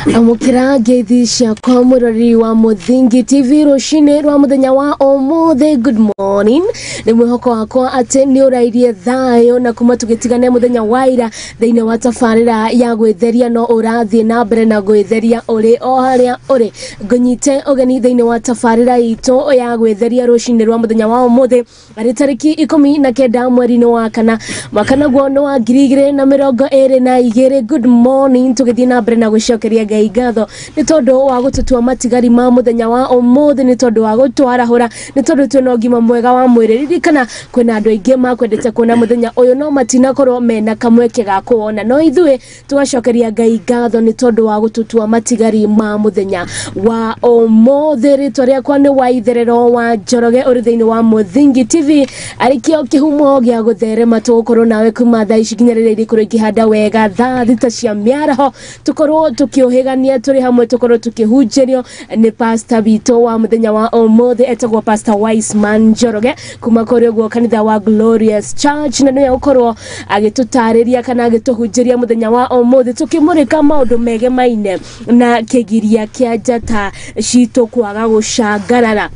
Amukira gedisha kwa murari wa Muthingi TV rushine rwa muthenya wa omothe. Good morning. Ni mwihoko wakwa ate ni urairie thayo na kuma tugitigane muthenya waira thiine wa tafarira ya gwitheria no urathie na mbere na gwitheria uri o haria uri ngunyite ogeni thiine wa tafarira ito ya gwitheria rushine rwa muthenya wa omothe ari tariki 19 mweri wa kana makana gwono wa 2022. Good morning. Tugithie na mbere na gwicokeria Ngai ngatho ni tondu wa gututua matigari ma muthenya wa omothe, ni tondu wa gutwarahura, ni tondu twina ngima mwega wa mwiri. Ririkana kwina andu aingi makwendete kuona muthenya uyu no matina korwo mena kamweke ga kuona, no ithuĩ tugacokeria Ngai ngatho ni tondu wa gututua matigari ma muthenya wa omothe. Ritwa riakwa ni Waitherero wa Njoroge uri thiini wa Muthingi TV, arikio kihumo gia gutherema tugukorwo nawe kuma thaa ici nginya riria irikorwo ikihanda wega thaa thita cia miaraho, tukorwo tukiohegania turi hamwe, tukorwo tukihunjerio ni pastor Bito wa muthenya wa omothe etagwo Pastor WISEMAN Njoroge kuma kuri gwo kanitha wa Glorious Church, na niwe ukorwo agitutariria kana agituhunjeria muthenya wa omothe tukimurika maundu megemaine na kigiria kia njata citu kwaga gucangarara.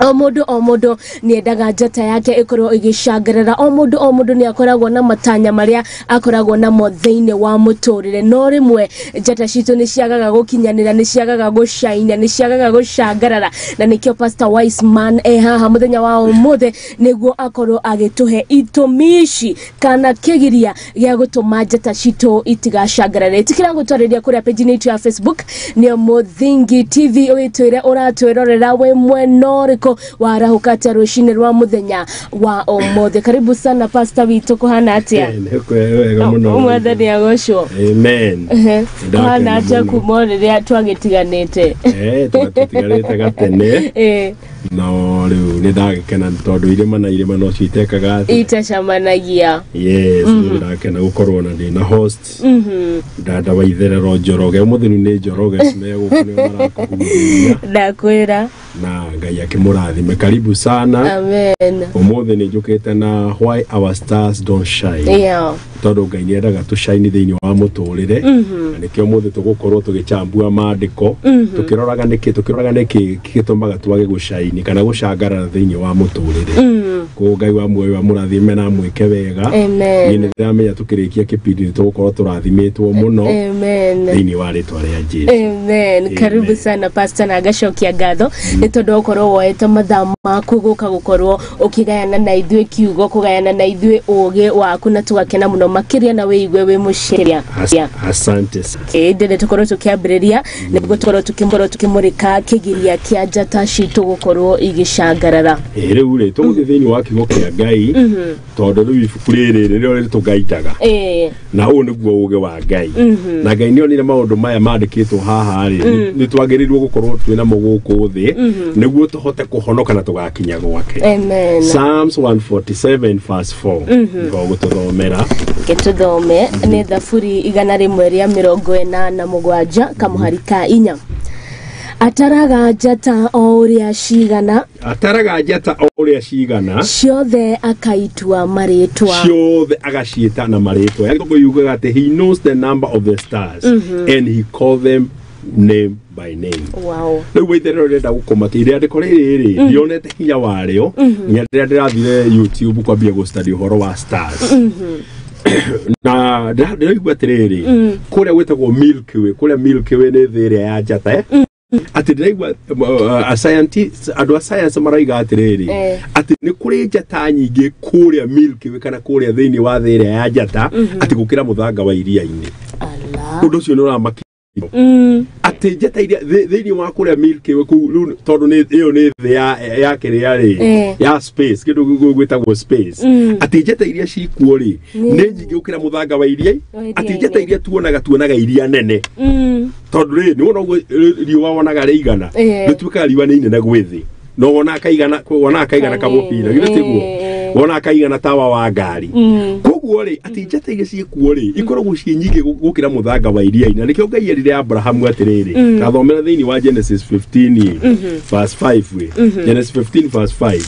O mundu ni endaga njata yake ikorwo igicangarara. O mundu ni akoragwo na matanya maria akoragwo namo thiine wa muturire, no rimwe njata citu ni ciagaga gukinyanira, ni ciagaga gucaina, ni ciagaga gucangarara, na nikio Pastor WISEMAN haha muthenya wa omothe niguo akorwo agituhe itumici kana kigiria gia gutuma njata citu itigacangarare. Tikira gutwariria kuria page yetu ya Facebook ni Muthingi TV, uitwire uratwirorera we mwenoriko warahukata rushine rwa muthenya wa omothe. Karibu sana Pastor Bito, kuhana atia? Wega muno. Umwathani agocwo. Amen. Kuhana atia kuma riria twagitiganite? Twagitiganite gatene. No riu ni ndagikena tondu irima no citekaga itacamanagia. Yes, ndakena gukorwo na ndina host dada Waitherero Njoroge. Umuthi ni Njoroge simegukune marakuhuria ndakwira na Ngai akimurathime. Karibu sana. Amen. Umuthi ni njukite na why our stars don't shine. Yeah. Tondu Ngai ni endaga tu shine thiini wa muturire, na nikio umuthi tugukorwo tugichambua maandiko tukiroraga niki gitumaga twage gushine kana gucangarara thiini wa muturire. Ko Ngai wa muoyo wa murathime na mwike wega. Ni ndamenya tukirikia kipindi tugukorwo turathimitwo muno. Amen. Thiini wa ritwa ria Jesu. Amen. Karibu sana Pastor na gacokia ngatho ni tondu ukorwo woete mathaa maku guka gukorwo ukigayana na ithuĩ kiugo, kugayana na ithuĩ ugi waku, na tugakena muno makiria na weigwe we mushiria. Asante. Ndende tukorwo tukiambiriria niguo tukorwo tukimurika kigiria kia njata citu gukorwo igicangarara. Riu ri tuguthie thiini wa kiugo kia Ngai tondu riu ibuku riri ririo tugaitaga na uyu niguo ugi wa Ngai, na Ngai ni onire maundu maya mandikitwo haha ri ni twagirirwo gukorwo twina muguku thi niguo tuhote kuhonoka na tugakinya gwake. Amen. Psalms 147 verse 4 ngo gututhomera gituthome ni Thaburi 147 kamuharika 4. Ataraga njata o uria cigana, ciothe akaitua maritwa, ciothe agaciita na maritwa. Yaani yugaga ati he knows the number of the stars and he called them name by name. Wow. Riu Waitherero renda gukomatia andiko riri ndionete hinya wario nya ndirathire YouTube kwambia go study uhoro wa stars. Na ndiraigua atiriri kuria gwetagwo Milky Way, kuria Milky Way ni thiri ya njata ati ndiraigua a scientist andu a science maraiga atiriri ati ni kuri njata nyingi kuria Milky Way kana kuria thiini wa thiri ya njata ati gukira muthanga wa iria-ini. Undu ucio ni uramaki ati njata iria thiini wa kuria Milky Way tondu ni iyo ni thi ya kiria ri ya space kindu gwitagwo space. Ati njata iria cikuo ri ni nyingi gukira muthanga wa iria, ati njata iria tuonaga iria nene tondu ri ni wona riwa wonaga rigana nituika riwa ni nene gwithi no wona kaigana kamupira gitiguo wona kaigana tawa wa ngari. Koguo ri ati njata iria cikuo ri ikoragwo ci nyingi gukira muthanga wa iria-ini, nikio Ngai erire Abraham atiriri kathomera thiini wa Genesis 15 verse 5 Genesis 15 verse 5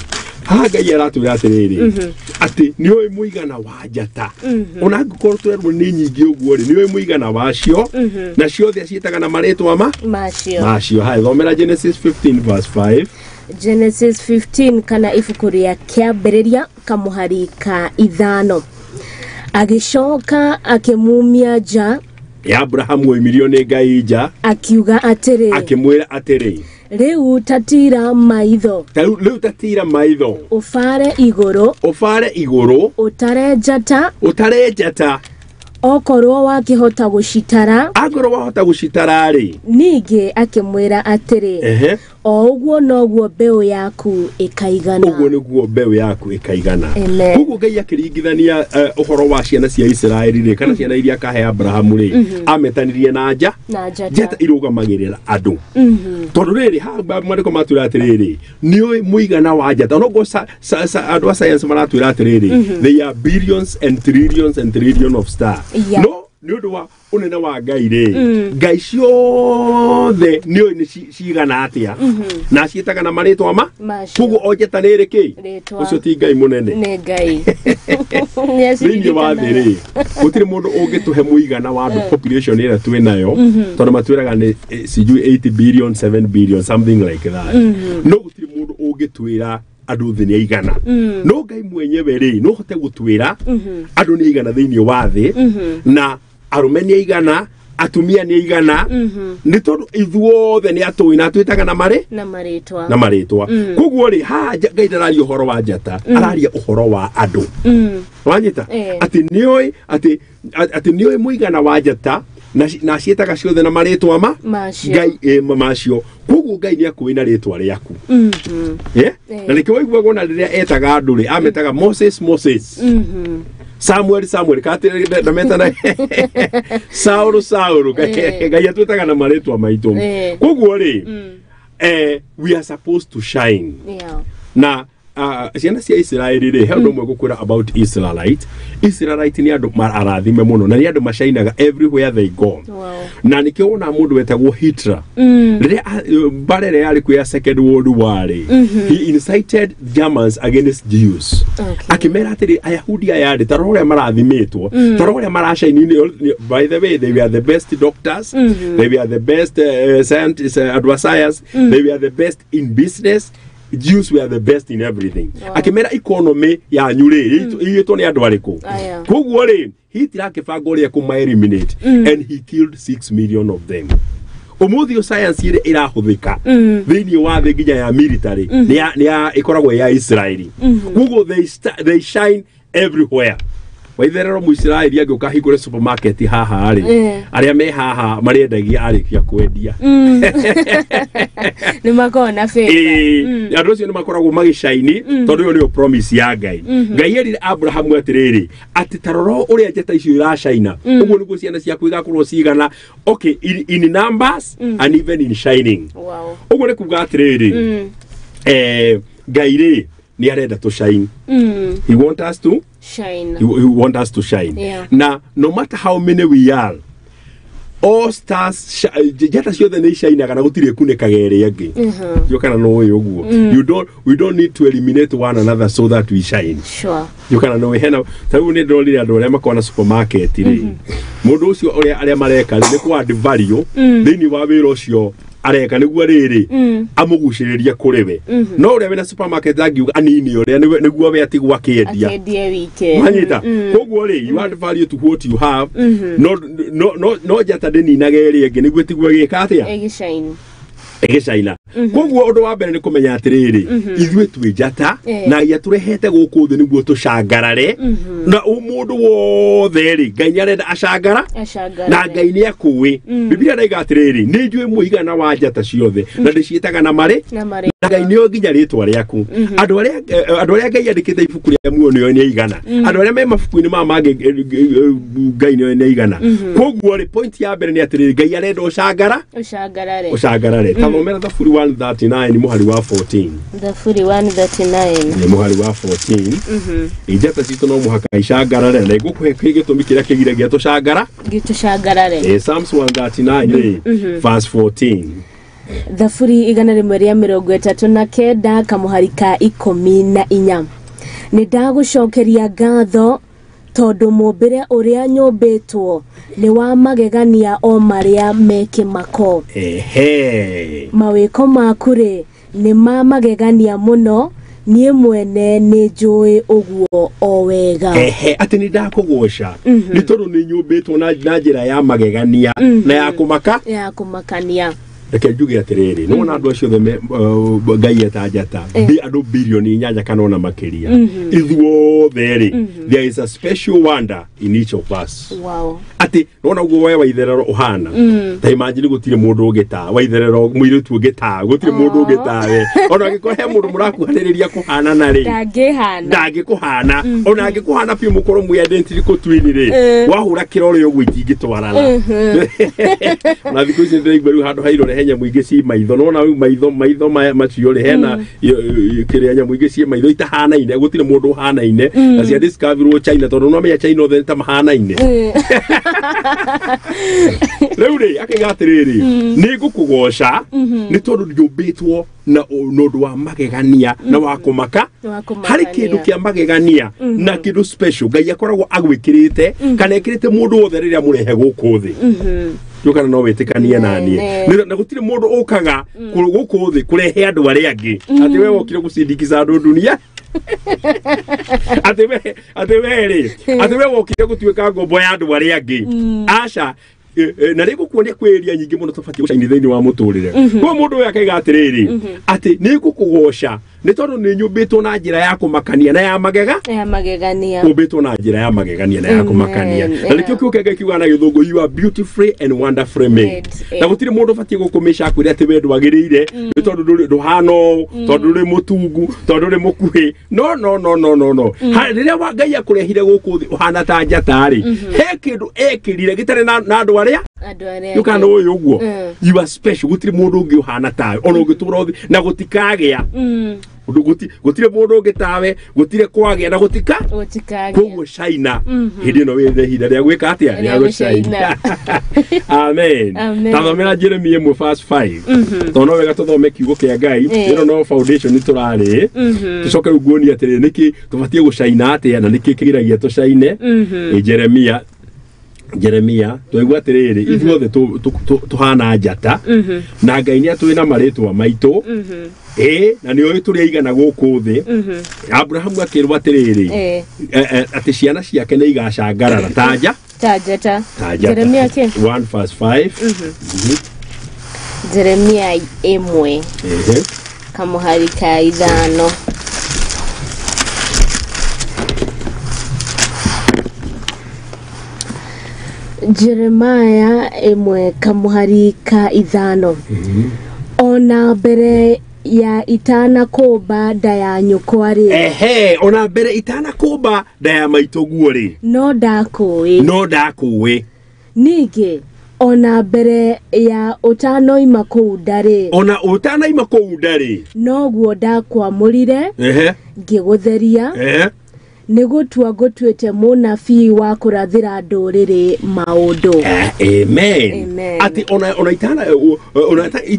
haga yara tu yatiriri ati niwe muigana wa njata ona ngukoro twerwo ni nyingi uguo ri niwe muigana wacio na ciothe ciitaga na maritwa macio hai thomera Genesis 15 verse 5 Genesis 15 kana ibuku ria kiambiriria kamuhari ka 5 agicoka akimumia nja ya Abrahamu oimirio ni Ngai nja akiuga atiri akimwira atiri riu tatira maitho ufare iguru utare njata okorwo wakihota gucitara ri ningi akimwira atiri o uguo noguo mbeu yaku ikaigana uguo niguo mbeu yaku ikaigana uguo Ngai akiringithania uhoro wa ciana cia Israeli ri kana ciana iria kahe Abrahamu ri ametanirie na njata irugamagirira andu tondu riri ha mariko matwira atiriri niwe muigana wa njata nogo andu a science maratwira atiriri they are billions and trillions of stars no ni undu wa unene wa Ngai ri Ngai ciothe ni cigana atia na ciitaga na maritwa kugu onjeta ni riki ucio ti Ngai munene ni Ngai ni wa thiri gutiri mundu ungituhe muigana wa andu population ira twinayo tondu matwiraga ni 8 billion 7 billion something like that no gutiri mundu ungitwira andu thini igana no Ngai mwenyewe ri no hote gutwira andu ni igana thini wa thi na arumeni igana atumia ni igana ni tondu ithuothe ni atwina twitaga na maritwa kuguo ri ha Ngai ndararia uhoro wa njata araria uhoro wa andu wanyita ati nioi muigana wa njata na cietaga ciothe na maritwa Ngai macio kuguo Ngai ni akuina ritwa riaku na nikio waigua gona riria etaga andu ri ametaga Moses Samuel katire na metana Saul Ngai atwetaga na maritwa maitu kuguo ri we are supposed to shine na ciana cia Israeli ri he undu mwe gukwira about Israelite ni andu marathime muno na ni andu mashainaga everywhere they go na nikio ona mundu wetagwo Hitler riria barere yari ku ya Second World War he incited Germans against Jews akimera atiri ayahudi ayari taroria marathimitwo taroria marashaini by the way they were the best doctors they were the best scientists advisors they were the best in business Jews were the best in everything akimera economy ya nyure yito ni andu ariku kuguo ri Hitler akibango ri ku eliminate and he killed 6 million of them umuthi science ire irahuthika thini wa thi nginya ya military ni ya ikoragwo ya Israeli kuguo they shine everywhere waitherero muisraeli agioka higure supermarket haha ari aria me haha mariendagia arikia kwendia ni makona fe andu cio ni makoragwo magishaini tondu yo ni promise ya Ngai Ngai erire Abraham atiriri ati taroro uria njeta icio irashaina uguo niguo ciana ciaku igakorwo cigana okay in numbers and even in shining uguo ni kuga atiriri Ngai ri ni arenda to shine he want us to shine he want us to shine na no matter how many we are all stars jeta ciothe ni shine kana gutire kunekaga ere angi yo kana no uguo we don't need to eliminate one another so that we shine yo kana no hena tagu ni ndorire andu aria makona supermarket ri mundu ucio aria mareka ni ku add value thini wa wira ucio areka niguo riri amuguciriria kuriwe no uria wena supermarket angiuga anini uria niguo we atigwa kiendia wike manyita koguo ri you add value to what you have no jata deni nageri angi niguo tigwa gikatia egishaina koguo undu wa mbere ni kumenya atiriri ithwe twi jata na ya turehete guku thi niguo tucangarare na umundu wothe ri Ngai arenda acangara na Ngai ni akuwi Biblia ndaiga atiriri ni njui muigana wa jata ciothe na ndiciitaga na mari Ngai ni nginya ritwa riaku andu aria Ngai andikite ibuku ria muono ni igana andu aria me mabuku-ini mangĩ Ngai ni igana koguo ri point ya mbere ni atiriri Ngai arenda ucangarare tamomera thafuri 139 muhari wa 14 thafuri 139 ni muhari wa 14 ijata citu no muhaka icangarare na igukuhe gitumi kiria kigiragia tucangarare Psalms 139 verse 14 Thafuri igana rimwe ria 39 kamuharika 14. Ni ndagucokeria ngatho tondu mumbire uria nyumbitwo ni wa magegania o maria meke mako. Mawiko makure ni magegania muno nie mwene ni njui uguo o wega. Ati ni ndakugusha ni tondu ni nyumbitwo na njira ya magegania na ya kumakania. Reke njuge atiriri no na andu acio the ngai etajata bi andu bilioni 8 kana ona makiria ithuothe there is a special wonder in each of us. Wow. Ati no uguo we Waitherero uhana ta imagine gutire mundu ugita Waitherero muiritu ugita gutire mundu ugita we ona agikohe mundu murakuhaniriria kuhana na ri ndangikuhana ona agikuhana pi mukoro mu identity ko twini ri wahura kirore uguo ingitwarana na thikuzi ndegberu handu hairore henya muingi ci maitho nona maitho macio ri hena kiria nya muingi ci maitho itahana ine gutire mundu hana ine na cia discover China tondu no menya China othe ta mahana ine Leuri akigatiriri ni gukugosha ni tondu nyumbitwo na nondu wa magegania na wa kumaka hari kindu kia magegania na kindu special ngai akoragwo agwikirite kana ekirite mundu wothe riria murehe guku thi yukana no wetikania nanie na gutire mundu ukaga guku thi kurehe andu aria angi ati we wokire gucindikiza andu dunia ati we wokire gutuika ngombo ya andu aria angi aca na rego kuonia kweria nyingi muno tofati gucaini thiini wa muturire ko mundu we akigatiriri ati ni gukugosha ni tondu ni nyumbitwo na njira ya kumakania na ya magegania nyumbitwo na njira ya magegania na ya kumakania na nikio kiukenga kiuga na githungu you are beautifully and wonderfully made na gutire mundu fati gukumisha akwire ati we ndwagirire ni tondu nduri nduhano tondu nduri mutungu tondu nduri mukuhi no riria wa ngai akurehire guku thi uhana ta njatari he kindu ekirire gitare na andu aria yukana uyu uguo you are special gutire mundu ungi uhana tawe ona ungitura thi na gutikagea gutire mundu ungi tawe gutire kwagea na gutikagea koguo China hindi no wethe hinda ria gwika atia ria China amen tathomera Jeremia 1:5 tono wega tuthome kiugo kia ngai ino no foundation ni turari tucoke uguoni atiri niki tubatie gucaina atia na niki kigiragia tucaine Jeremia toigwa atiriri ithuothe tuhana njata na ngai ni atwina maritwa maitu na ni oy turi igana guku thi Abraham akirwa atiriri ati ciana ciake ni igacangarara ta njata Jeremia 1:5 Jeremia 1 kamuharika 5 Jeremiah 1 kamuharika 5 ona mbere ya itana kuba nda ya nyukwari ona mbere itana kuba nda ya maitoguori no ndakuwi nige ona mbere ya utanoima kuudari no guo ndakwamurire ngigutheria nigutua gutuite munabii wa kurathira nduriri maundu amen ati ona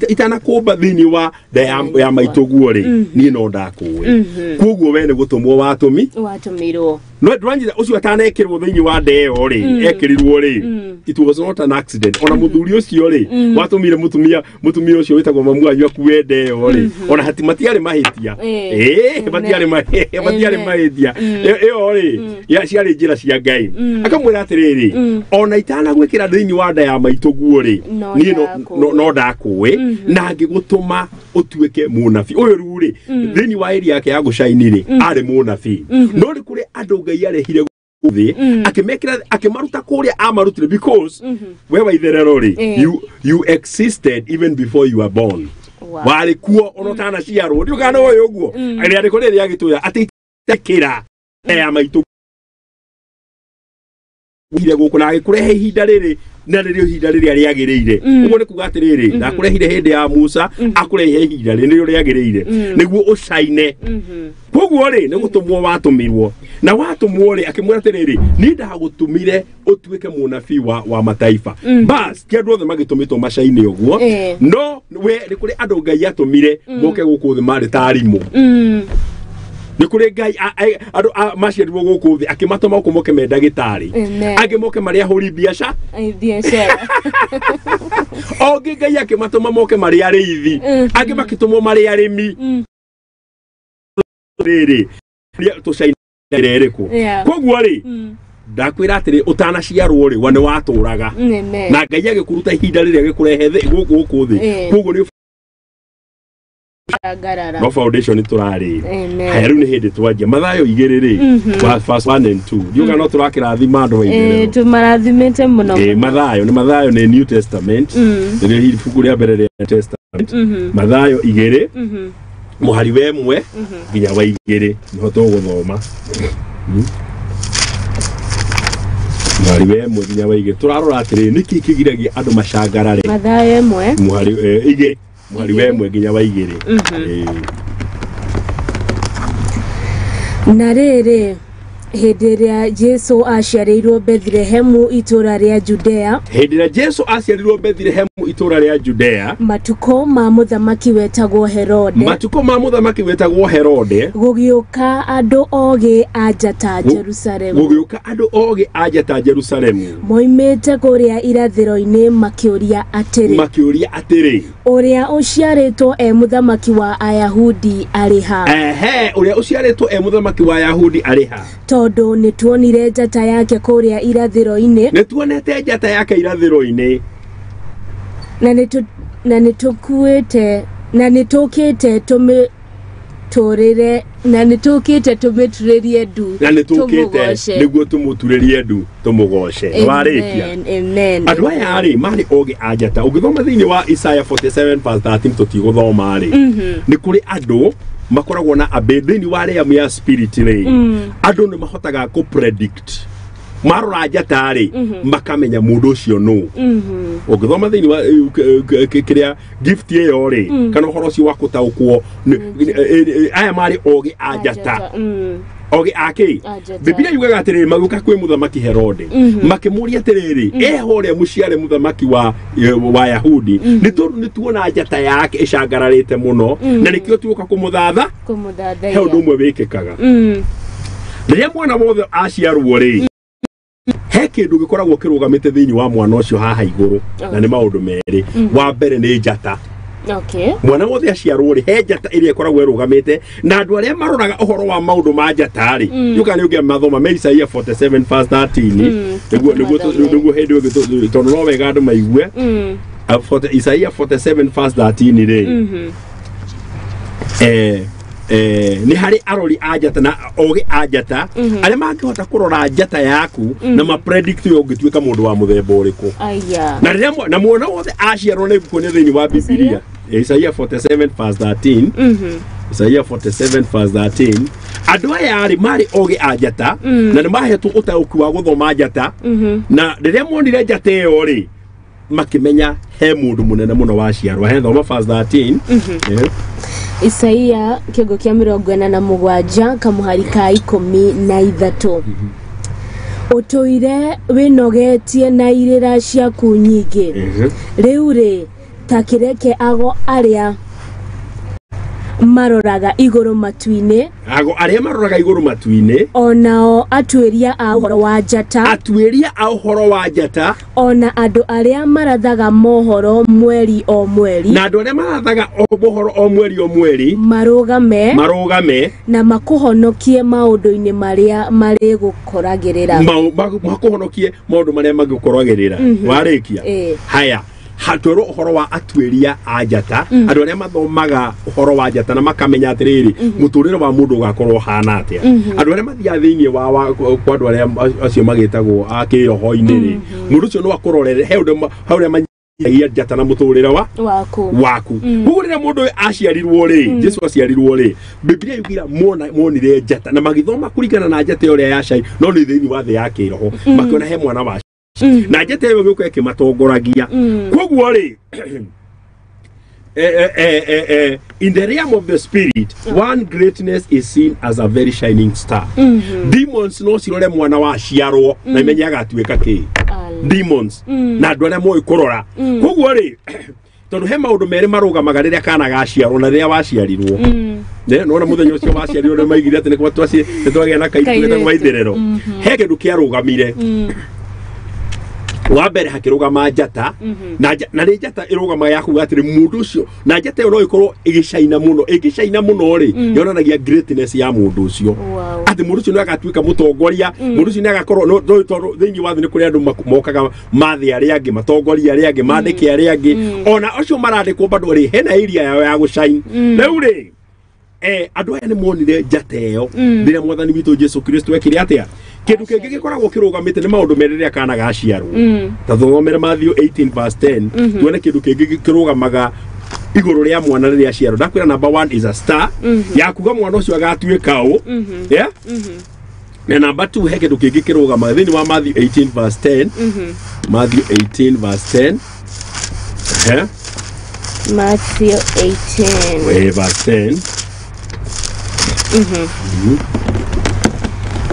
itana kuba thini wa ya maituguori ni no ndakuwe koguo we ni gutumwo watumirwo no ndwanjira ucio atanekirwo thini wa ndeo ri ekirirwo ri it was not an accident ona muthuri ucio ri watumire mutumia ucio witagwo mamu anyu akuwe ndeo ri ona hatimatiari mahitia matiari mahitia iyo ri ya ciari njira cia ngai akamwira atiriri ona itana gwikira thini wa nda ya maituguo ri ni no ndakuwe na ngigutuma utuike munabii uyu ruri thini wa area yake ya gucaini ri ari munabii no ri kuri andu ngai arehire uthi akimekira akimaruta kuria amarutire because we Waitherero ri you existed even before you were born wali kuo onotana ciarwo ndio kana uyu uguo ari ari kuri ria gituya ati tekira ya maitu wire guku na agikurehe ihinda riri na ririo ihinda riria riagirire uguo ni kuga atiriri ndakurehire hindi ya Musa akurehe ihinda ririo riagirire niguo ucaine koguo ri ni gutumwo watumirwo na watumwo ri akimwira atiriri ni ndagutumire utuike munabii wa mataifa bas ti andu othe magitumitwo macaine uguo no we ni kuri andu Ngai atumire moke guku thi mari tarimu ni kuri Ngai maciarirwo guku thi akimatoma guku moke me ndagitari angi moke mari ahuri biacara ongi Ngai akimatoma moke mari ariithi angi makitumwo mari arimi riri tucaine ririku koguo ri ndakwira atiri utanaciarwo ri wane waturaga na Ngai agikuruta ihinda riria gikurehe guku thi koguo ni no foundation turari haya ni hindi twanjia mathayo igiriri verse 1 and 2 yuga no turakirathima andu waithero tumarathimite muno mathayo ni New Testament ni ibuku ria mbere ria Testament mathayo igiri muhari we mwe nginya wa igiri niho tuguthoma muhari we mwe nginya wa igiri turarora atiri niki kigiragia andu macangarare mathayo mwe muhari igiri muhari we mwe nginya wa igiri na riri hindi ria Jesu aciarirwo Bethlehemu itura ria Judea hindi ria Jesu aciarirwo Bethlehemu itura ria Judea matuko ma muthamaki wetagwo Herode gugiuka andu ogi ajata Jerusalemu moimite kuria irathiro-ini makiuria atiri uria uciaritwo muthamaki wa Ayahudi ariha uria uciaritwo muthamaki wa Ayahudi ariha tondu nituonire njata yake kuria irathiro-ini nituonete njata yake irathiro-ini na nitukuite na nitukite tumituririe ndu na nitukite niguo tumuturirie ndu tumugoce warikia andu aya ari mari ogi ajata ugithoma thiini wa Isaiah 47 verse 13 tutiguthoma ari ni kuri andu makoragwo na abedini wale ya spirit ri andu ni mahotaga ku predict marora njatari makamenya mundu ucio no ugithoma thiini wa kiria gift iyo ri kana horo ucio wa kutaukwo aya mari ogi ajata ogi ake Biblia yugaga atiriri maguka kwi muthamaki Herode makimuria atiriri horia muciare muthamaki wa Yahudi nituona njata yake icangararite muno na nikio tuka kumuthatha he undu umwe wikikaga riria mwana wothe aciarwo ri he kindu gikoragwo kirugamite thiini wa mwana ucio haha iguru na ni maundu meri wa mbere ni njata mwana wothe aciarwo ri he njata iria ikoragwo irugamite na andu aria maroraga uhoro wa maundu ma njata ri yuka ni ungia mathoma me Isaiah 47 verse 13 niguo hindi ungi tondu no wega andu maigue Isaiah 47 verse 13 ri ni hari arori ajata na ogi ajata aria mangihota kurora njata yaku na ma predict yo ngituika mundu wa muthemba uriku na riria na mwana wothe aciarwo ni buku ni thiini wa Biblia Isaiah 47 verse 13 Isaiah 47 verse 13 andu aya ari mari ogi ajata na ni mahetwo utauku wa guthoma njata na riria monire njata iyo ri makimenya he mundu munene muno waciarwa he thoma verse 13 Isaia kigo kia 47 kamuhari ka 13 utoire winogetie na irira ciaku nyingi riu ri takireke ago aria maroraga iguru matuine onao atuiria a uhoro wa njata ona andu aria marathaga mohoro mweri o mweri marugame na makuhonokie maundu-ini maria mari gukoragirira warikia haya hatoro uhoro wa atweria ajata andu aria mathomaga uhoro wa njata na makamenya atiriri muturire wa mundu ugakorwo hana atia andu aria mathia thiini wa kwa andu aria acio magitagwo akiroho-ini ri mundu ucio no akororere he undu hauria ya njata na muturire waku ugurira mundu aciarirwo ri Jesu aciarirwo ri Biblia yugira monire njata na magithoma kurigana na njata yo ya cai no ni thiini wa thi yake roho makiona he mwana wa na njata yo gikuo ikimatongoragia koguo ri in the realm of the spirit, one greatness is seen as a very shining star. Demons no cirore mwana wa ciarwo na imenya agatuika ki demons na ndwara moyo kurora koguo ri tondu he maundu meri marugamaga riria kana gaciarwo na riria waciarirwo no na muthenya ucio waciarirwo ni maigire ati ni kwa twaci nitwagia na kaitu na WAITHERERO he kindu kiarugamire wa mbere hakirugama njata na ri njata irugama yaku atiri mundu ucio na njata no ikorwo igicaina muno ri yonanagia greatness ya mundu ucio ati mundu ucio no agatuika mutongoria mundu ucio ni agakorwo no thiini wa thi ni kuri andu mokaga mathi ari angi matongoria ari angi mandiki ari angi ona ucio marandikwo bado ri hena area yao ya gucaina riu ri andu aya ni monire njata iyo riria mwathani witu Jesu Kristo ekire atia kindu kingi gikoragwo kirugamite ni maundu meriria kana gaciarwo ta thomera Matthew 18:10 tuone kindu kingi kirugamaga iguru ria mwana riria aciarwo ndakwira number 1 is a star ya kuga mwana ucio agatuika u na number 2 he kindu kingi kirugamaga thini wa Matthew 18:10 Matthew 18:10 Matthew 18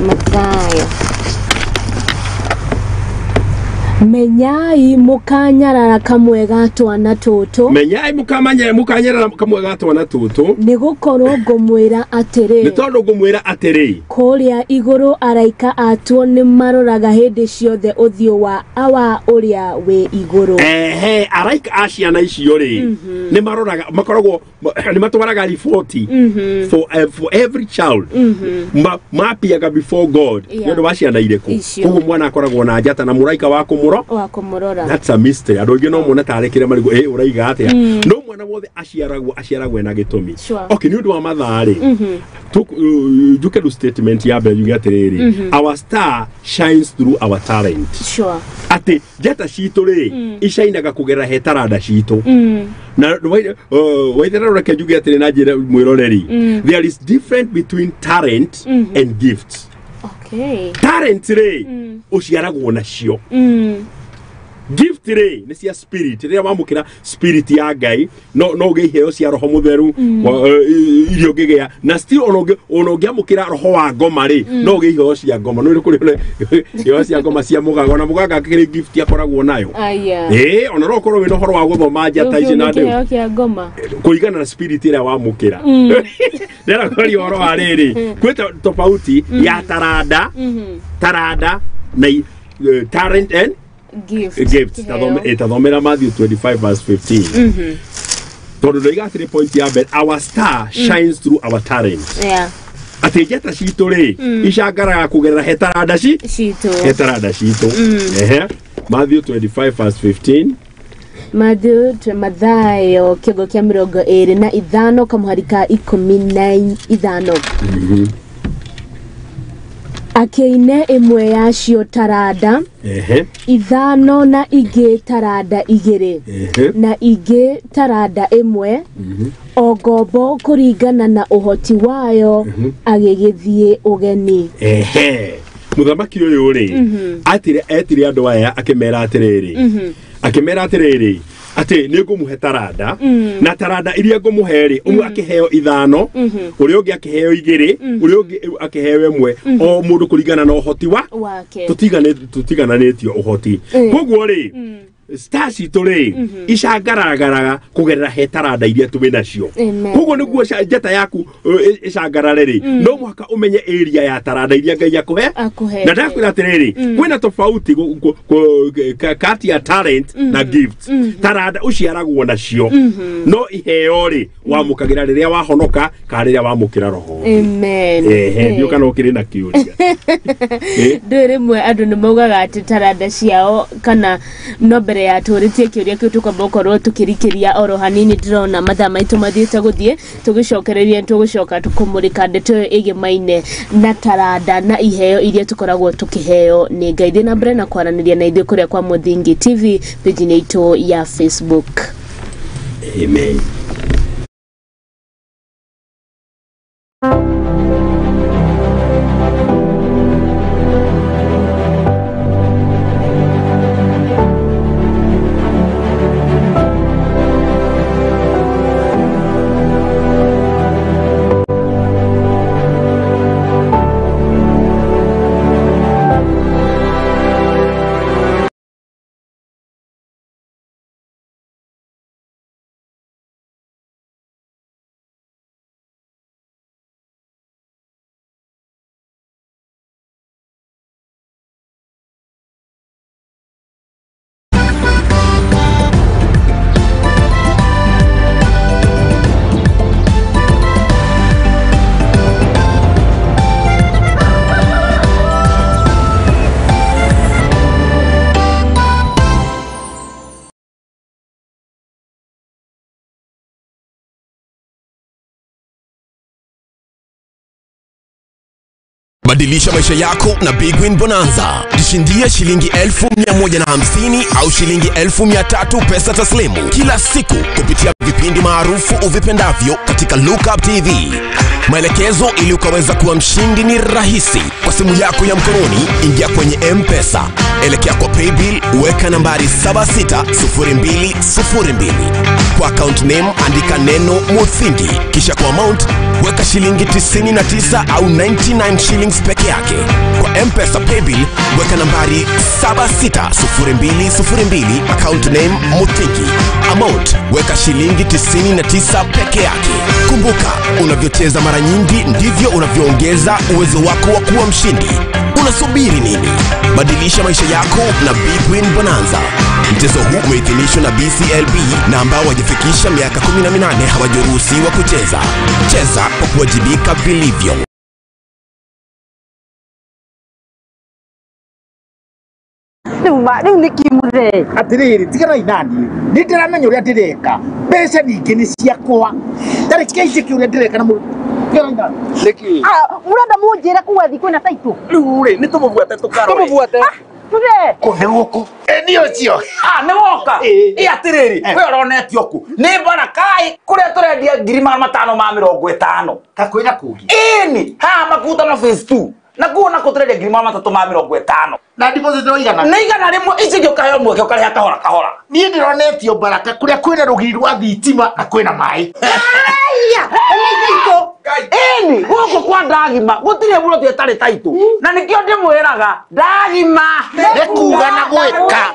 Mathayo menyai mukanyarara kamwe gatwana tutu menyai mukanyarara kamwe gatwana tutu nigukorwo ngumwira atiri ni tondu ngumwira atiri kuria iguru araika atuo ni maroraga hindi ciothe uthio wa awa uria we iguru araika aciana icio ri ni maroraga makoragwo ni matwaraga report for every child mapiaga before God ndu waciana ireku koguo mwana akoragwo na njata na muraika wa kumurora that's a mystery andu ingi no mona tarekire marigo uraiga atia no mwana wothe aciaragwo na gitumi okay ni undu wa mathari juke do statement ya be yuga atiriri our star shines through our talent ati njata citu ri icainaga kugera he taranda citu na WAITHERERO reke juge atiri na njira mwiroreri there is difference between talent and gifts. Talent ri uciaragwo nacio gift ri ni cia spirit ria wamukira spirit ya Ngai no ngiheo cia roho mutheru irio ngigea na still ono ngiamukira roho wa ngoma ri no ngiheo cia ngoma no kuri yo cia ngoma cia mugaga na mugaga kiri gift yakoragwo nayo ona ro korwo wino horo wa guthoma njata ici na ndu ngoma kuigana na spirit ria wamukira ndera kori horo wa riri kwita tofauti ya taranda na talent and gifts. Tathomera Matthew 25:15 tondu ndoiga 3 point ya bet our star shines through our talent ati njata citu ri icangaraga kugerera he taranda citu Matthew 25:15 Mathayo kigo kia 25 kamuharika 15 akeine imwe yacio taranda ithano na ingi taranda igiri na ingi taranda imwe ogombo kuringana na uhoti wayo agigithie ugeni muthamaki uyu ri etire andu aya akimera atiriri ati ni ngumuhe taranda na taranda iria ngumuhe ri umwe akiheo ithano uria ungi akiheo igiri uria ungi akiheo imwe o mundu kuringana na uhoti wake tutigananitio uhoti koguo ri stars itore icangaragaraga kugerera he taranda iria tuwe nacio koguo niguo njata yaku icangarare ri no mwaka umenye area ya taranda iria Ngai akuhe na ndakwira atiriri kwina tofauti kati ya talent na gift taranda uciaragwo nacio no iheo ri wamukagira riria wahonoka ka riria wamukira roho ndio kana ukiri na kiuria ndire mwe andu ni maugaga ati taranda ciao kana no mbere mbere ya turitie kiuria kiu tukambokorwo tukirikiria oro hanini ndrona mathaa maitu mathiite guthie tugicokereria tugucoka tukumurika ndeto igimaine na taranda na iheo iria tukoragwo tukiheo ni Ngai na mbere na kwaraniria na ithuĩ kuria kwa Muthingi TV page itu ya Facebook. Amen. Badilisha maisha yako na Big Win Bonanza. Jishindie shilingi 1,150 au shilingi 1,300 pesa taslimu kila siku kupitia vipindi maarufu uvipendavyo katika Lookup TV. Maelekezo ili ukaweza kuwa mshindi ni rahisi. Kwa simu yako ya mkononi, ingia kwenye M-Pesa, elekea kwa Paybill, weka nambari 760202. Kwa account name andika neno Muthingi, kisha kwa amount weka shilingi 99 au 99 shillings peke yake. Kwa M-Pesa Paybill weka nambari 760202, account name Muthingi, amount weka shilingi 99 peke yake. Kumbuka, unavyocheza mara nyingi ndivyo unavyoongeza uwezo wako wa kuwa mshindi. Unasubiri nini? Badilisha maisha yako na Big Win Bonanza. Mchezo huu umeidhinishwa na BCLB na ambao wajifikisha miaka 18 hawajaruhusiwa kucheza. Cheza kwa kuwajibika vilivyo. Riu nikimure atiriri tigana inani ndiramenya uria ndireka mbeca ningi ni ciakwa tariki ici ki uria ndireka na niki murenda munjira kuwa thiku na taitu riu ri ni tumubuate tuge kune guku ni ucio ni woka atiriri we uronetio ku ni barakai kuria turendia 550 kakwira kugi ini ha makuta na phase 2 na kuona ko turendia 350 na deposit no igana na igana rimwe ici gyo kayo mwe kare kahora ni ndironetio baraka kuria kwina rugiri rwa thitima na kwina mai aya ini goko kwa ndagima gutire buro tietari taitu na nikio ndimwiraga ndagima nikuga na gwika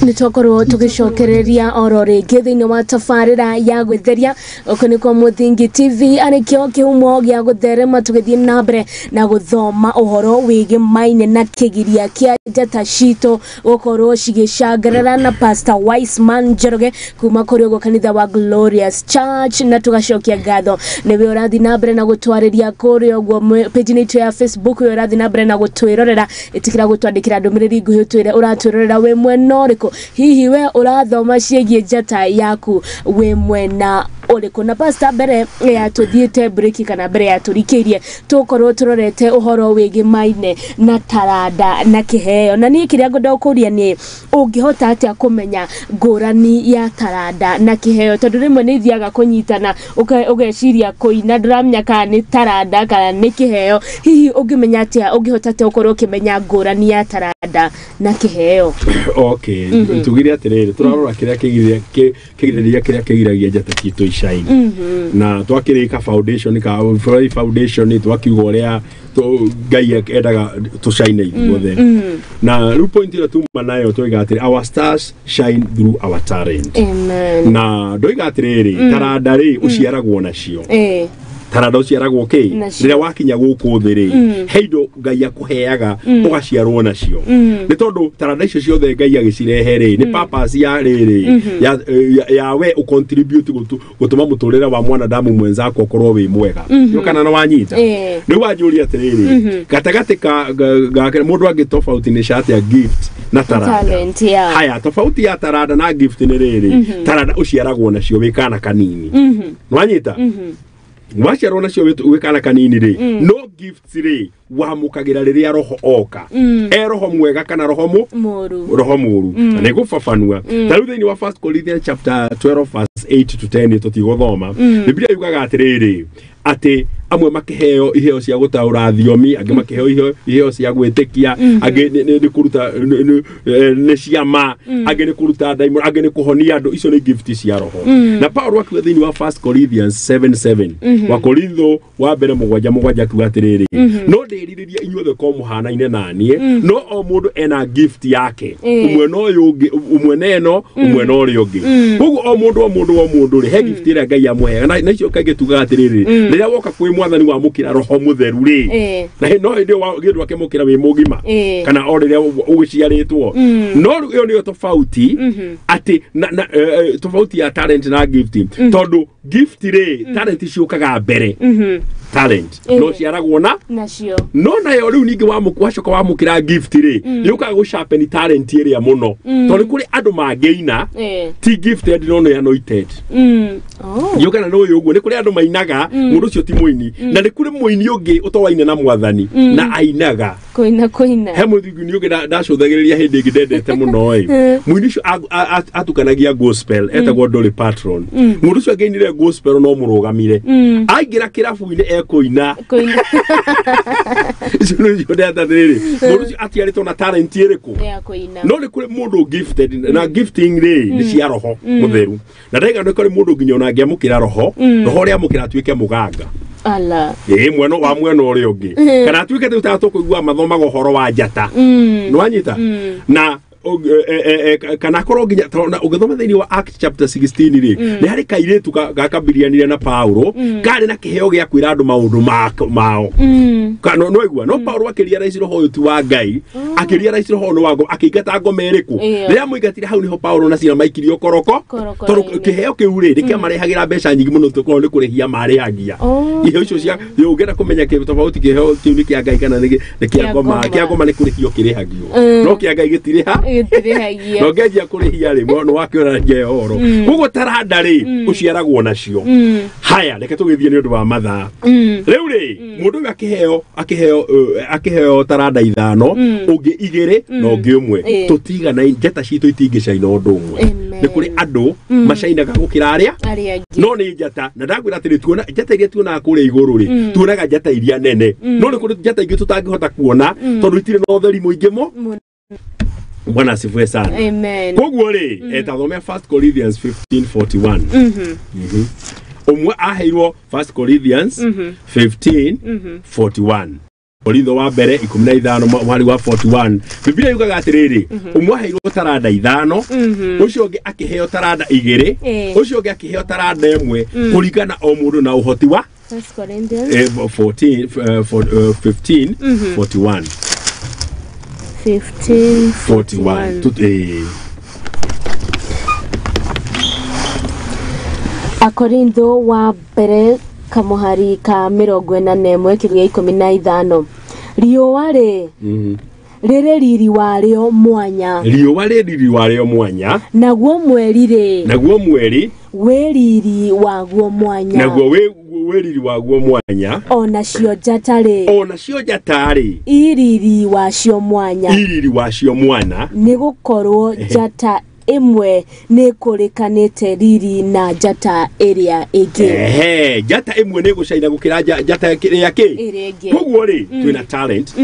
nitokorwo tugicokereria oro ringi thiini wa tabarira ya gwitheria okoni kwa Muthingi TV anikio kiumo gya gutherema tugithie na mbere na guthoma uhoro wigi maine na kigiria kia njata cito gukorwo cigicangarara na Pastor WISEMAN NJOROGE kuma kuri ugo kanitha wa Glorious Church na tugacokia ngatho niwe urathi na mbere na gutwariria kuri ugo page yetu ya Facebook urathi na mbere na gutwirorera itikira gutwandikira ndumiriri nguhi twire uratwirorera we mwena uriko hihi we urathoma ciĩgie njata yaku we mwena uriko na Pastor mbere ya tuthiete break kana mbere ya turikirie tukorwo turorete uhoro wigi maine na taranda na kiheo na ni kiria ngoda kuria ni ungihota atia kumenya ngurani ya taranda na kiheo tondu rimwe ni thiaga kunyitana ugeciria kuina ndramenya kana ni taranda kana ni kiheo hihi ungimenya atia ungihota atia ukorwo kimenya ngurani ya taranda na kiheo. Okay, tugire atiriri turarora kiria kigiriria kiria kigiragia njata citu icai na twakirika foundation twakiuga uria Ngai endaga tushine ithuothe na riu point ira tuma nayo twiga atiri our stars shine through our talent. Amen. Na ndoiga atiriri taranda ri uciaragwo nacio taranda uciaragwo ki riria wakinya guku thiri heindo Ngai akuheaga ugaciarwo nacio ni tondu taranda icio ciothe Ngai agicirehe ri ni purpose ya riri ya we u contribute gutuma muturire wa mwanadamu mwenzako korwo wi mwega yokana na wanyita ni wanjuria atiriri gatagati ka mundu angi tofauti ni shati ya gift na taranda haya tofauti ya taranda na gift ni riri taranda uciaragwo nacio wikana kanini wanyita waciarwo nacio wikana kanini ri no gifts ri wamukagira riria roho oka roho mwega kana roho muru na nigufafanua taru thiini wa 1 Corinthians chapter 12 verse 8 to 10 tutigothoma Biblia yugaga atiriri ati amwe makiheo iheo cia gutaura thiomi angi makiheo iheo cia gwitikia angi ni kuruta ni ciama angi ni kuruta daimo angi ni kuhonia andu icio ni gift cia roho na Paulo akiwa thiini wa 1 Corinthians 7:7 wa Korintho wa mbere mugwanja kuga atiriri no ndiriria inyuothe ko muhanaine nanie no o mundu ena gift yake umwe no yungi umwe neno umwe no ri ungi ugu o mundu ri he gift ira Ngai amuhe na icio kaige tuga atiriri riria woka kwi mwathani wa mukira roho mutheru ri na no ndio gindu akimukira wi mugima kana o riria ugiciaritwo no iyo ni tofauti ati tofauti ya talent na gift tondu gift ri talent ciukaga mbere talent no ciaragwo na nacio no nayo riu ningi wacoka wamukira gift ri yukaga gucapeni talent iria muno tondu kuri andu mangeina ti gifted no no anointed yukana no yuguo ni kuri andu mainaga mundu cio ti muini na ni kuri muini ungi utowaine na mwathani na ainaga koina he muthingi ni ungi ndacuthagiriria hindi ingi ndendete muno muini cio atukanagia gospel etagwo Dolly Patron mundu cio angeinire gospel no murugamire aingira kirabu-ini koina mundu atiaritwo na talent iriku no ni kuri mundu gifted na gifting ri ni cia roho mutheru na ndaiga ni kuri mundu nginya ona ngiamukira roho ria mukira atuike muganga ala mweno wa mweno uri ungi kana atuike tutatu kuigua mathoma gohoro wa njata nwanyita na kana korwo nginya ugithoma thiini wa Acts chapter 16 ri ni hari kairetu gakambirianire na Paulo kari na kiheo gia kwira andu maundu mao kana no igua no Paulo akiria raisi roho uyu tu wa Ngai akiria raisi roho no wago akigata ngoma iriku riria muigatire hau niho Paulo na Sila maikirio koroko kiheo kiu ri rikia marehagira mbeca nyingi muno tukorwo ni kurihia marehagia iheo icio cia ungera kumenya kitu tofauti kiheo kiu ni kia Ngai kana ni kia ngoma ni kurihio kirihagio no kia Ngai gitiriha no ngejia kurihia ri no wakiona nje horo ugo taranda ri uciaragwo nacio haya reke tugithie ni undu wa mathaa riu ri mundu akiheo taranda ithano ungi igiri no ngi umwe tutiga na njata citu itingicaina undu umwe ni kuri andu macainaga gukira aria no ni njata na ndakwira atiri tuona njata iria tuonaga kuria iguru ri tuonaga njata iria nene no ni kuri njata ingi tutangihota kuona tondu itire no theri muingi mo Bwana asifiwe sana. Amen. Koguo ri etathomea 1 Corinthians 15:41. Umwe aheirwo 1 Corinthians 15:41. Korintho wa mbere 15 mwari wa 41 Biblia yugaga atiriri umwe aheirwo taranda 5 ucio ungi akiheo taranda 2 ucio ungi akiheo taranda 1 kuringana o mundu na uhoti wa 1 Corinthians 15:41 15:41 Akorintho wa mbere kamuhari ka 41 kirugia 15 riũa rĩ rĩrĩ riri warĩo mwanya riũa rĩrĩ warĩo mwanya naguo mweri rĩ wĩ riri waguo mwanya naguo wĩ riri waguo mwanya onacio njata rĩ iriri wacio mwanya nĩ gũkorwo njata imwe nĩ kũrĩkanĩte riri na njata ĩrĩa ĩngĩ njata imwe nĩ gũcaina gũkĩra njata ĩrĩa ĩngĩ koguo rĩ twĩna talent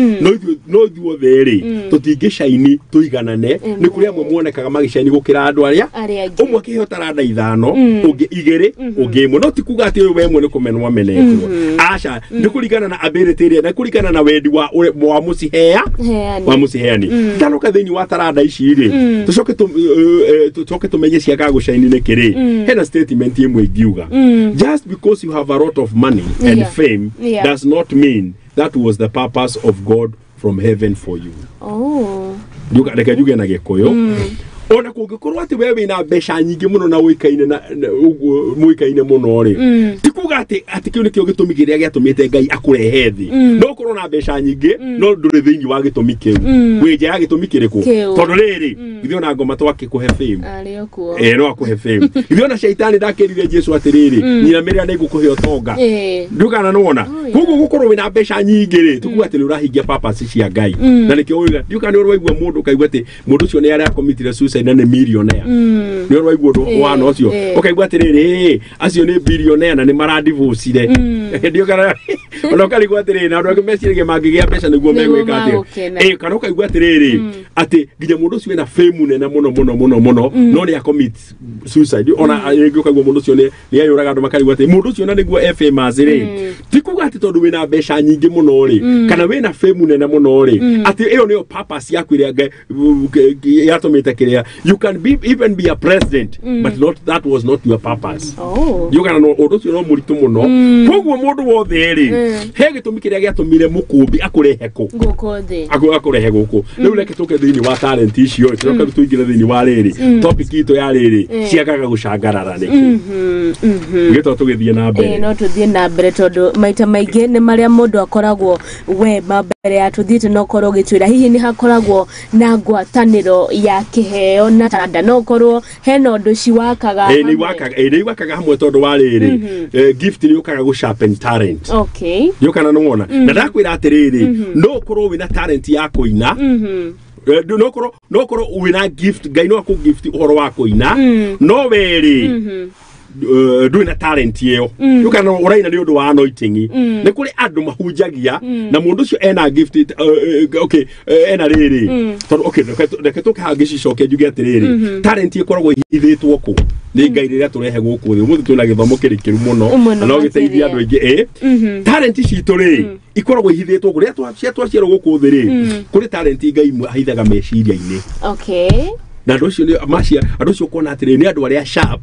no ithuothe rĩ tũtingĩcaini tũiganane nĩ kũrĩ amwe muonekaga magĩcaini gũkĩra andũ arĩa ũmwe akĩheo taranda 5 ũngĩ 2 ũngĩ 1 no ti kuga atĩ ũyũ wemwe nĩ kũmenwo amenetwo aca nĩ kũringana na ability ĩrĩa na kũringana na wendi wa mũciheani ndanoka thĩinĩ wa taranda ici rĩ tucoke tumenye ciaga gũcaini nĩ kĩrĩ hena statement imwe ingiuga just because you have a lot of money and fame does not mean that was the purpose of God from heaven for you. Reka njuge na Gĩkũyũ ona kũngĩkorwo atĩ wewe wĩna mbeca nyingĩ mũno na mũikaine mũno rĩ ti kuga atĩ kĩu nĩkĩo gĩtũmi kĩrĩa gĩatũmĩte Ngai akũrehe thĩ no korwo na mbeca nyingĩ no ndũrĩ thĩinĩ wa gĩtũmi kĩu wĩ nja ya gĩtũmi kĩrĩkũ tondũ rĩrĩ ithuĩ ona ngoma twakĩkũhe fame no akũhe fame ithuĩ ona shaitani ndakĩrire Jesũ atĩrĩrĩ nyinamĩrĩra nĩ ngũkũhe ũtonga ndugana nona koguo gũkorwo wĩna mbeca nyingĩ rĩ ti kuga atĩ nĩ ũrahingia purpose cia Ngai na nĩkĩo ũiga ndugana nĩ ũraigua mũndũ kaigua atĩ mũndũ ũcio nĩ arĩa committed suicide na nĩ millionaire nĩ ũraigua ũndũ wana ũcio ũkaigua atĩrĩrĩ acio nĩ billionaire na nĩ maradivorcire ndugana ona ũkarigua atĩrĩrĩ na andũ angĩ meciragia mangĩgĩa mbeca nĩguo megwĩka atĩ kana ũkaigua atĩrĩrĩ atĩ nginya mũndũ ũcio wĩna fame nene mũno no nĩ commit suicide ona rĩngĩ ũkaigua mũndũ ũcio nĩ ayũraga andũ makarigua atĩ mũndũ ũcio na nĩguo famous rĩ ti kuga atĩ tondũ wĩna mbeca nyingĩ mũno rĩ kana wĩna fame nene mũno rĩ atĩ ĩyo nĩyo purpose yaku ĩrĩa yatũmĩte kĩrĩa you can even be a president but that was not your purpose you can know ũndũ ũcio no mũritũ mũno koguo mũndũ wothe rĩ he gĩtũmi kĩrĩa gĩatũmire mũkũmbi akũrehe akũrehe gũkũ rĩu reke tũke thĩinĩ wa talent icio tũcoke tũingĩre thĩinĩ wa rĩrĩ topic itũ ya rĩrĩ ciagaga gũcangarara nĩkĩ gĩtũ tũgĩthiĩ na mbere no tũthiĩ na mbere tondũ maita maingĩ nĩ marĩa mũndũ akoragwo we mbere ya tũthiĩte no korwo gĩtwĩra hihi nĩ hakoragwo na ngwatanĩro ya kĩheo na taranda no korwo hena ũndũ ciwakaga nĩ wakaga hamwe tondũ wa rĩrĩ gift nĩ ũkaga gũsharpen talent yũkana nĩ wona na ndakwĩra atĩrĩrĩ no ũkorwo wĩna talent ya kũina no korwo wĩna gift Ngai no akũgift ũhoro wa kũina no werĩ ndũrĩ na talent ĩyo yũkana ũraina nĩ ũndũ wa anointing nĩ kũrĩ andũ mahunjagia na mũndũ ũcio ena gift ena rĩrĩ tondũ reke tũkaha ngĩcicokia njuge atĩrĩrĩ talent ĩkoragwo ihithĩtwo kũ nĩ Ngai rĩrĩa tũrehe gũkũ thĩ ũmũthĩ twĩna gĩthomo kĩrikĩru mũno na no gĩteithie andũ aingĩ talent citũ rĩ ikoragwo ihithĩtwo kũ rĩrĩa twaciarwo gũkũ thĩ rĩ kũrĩ talent Ngai ahithaga meciria-inĩ na andũ ũcio nĩ macia andũ ũcio kuona atĩrĩ nĩ andũ arĩa sharp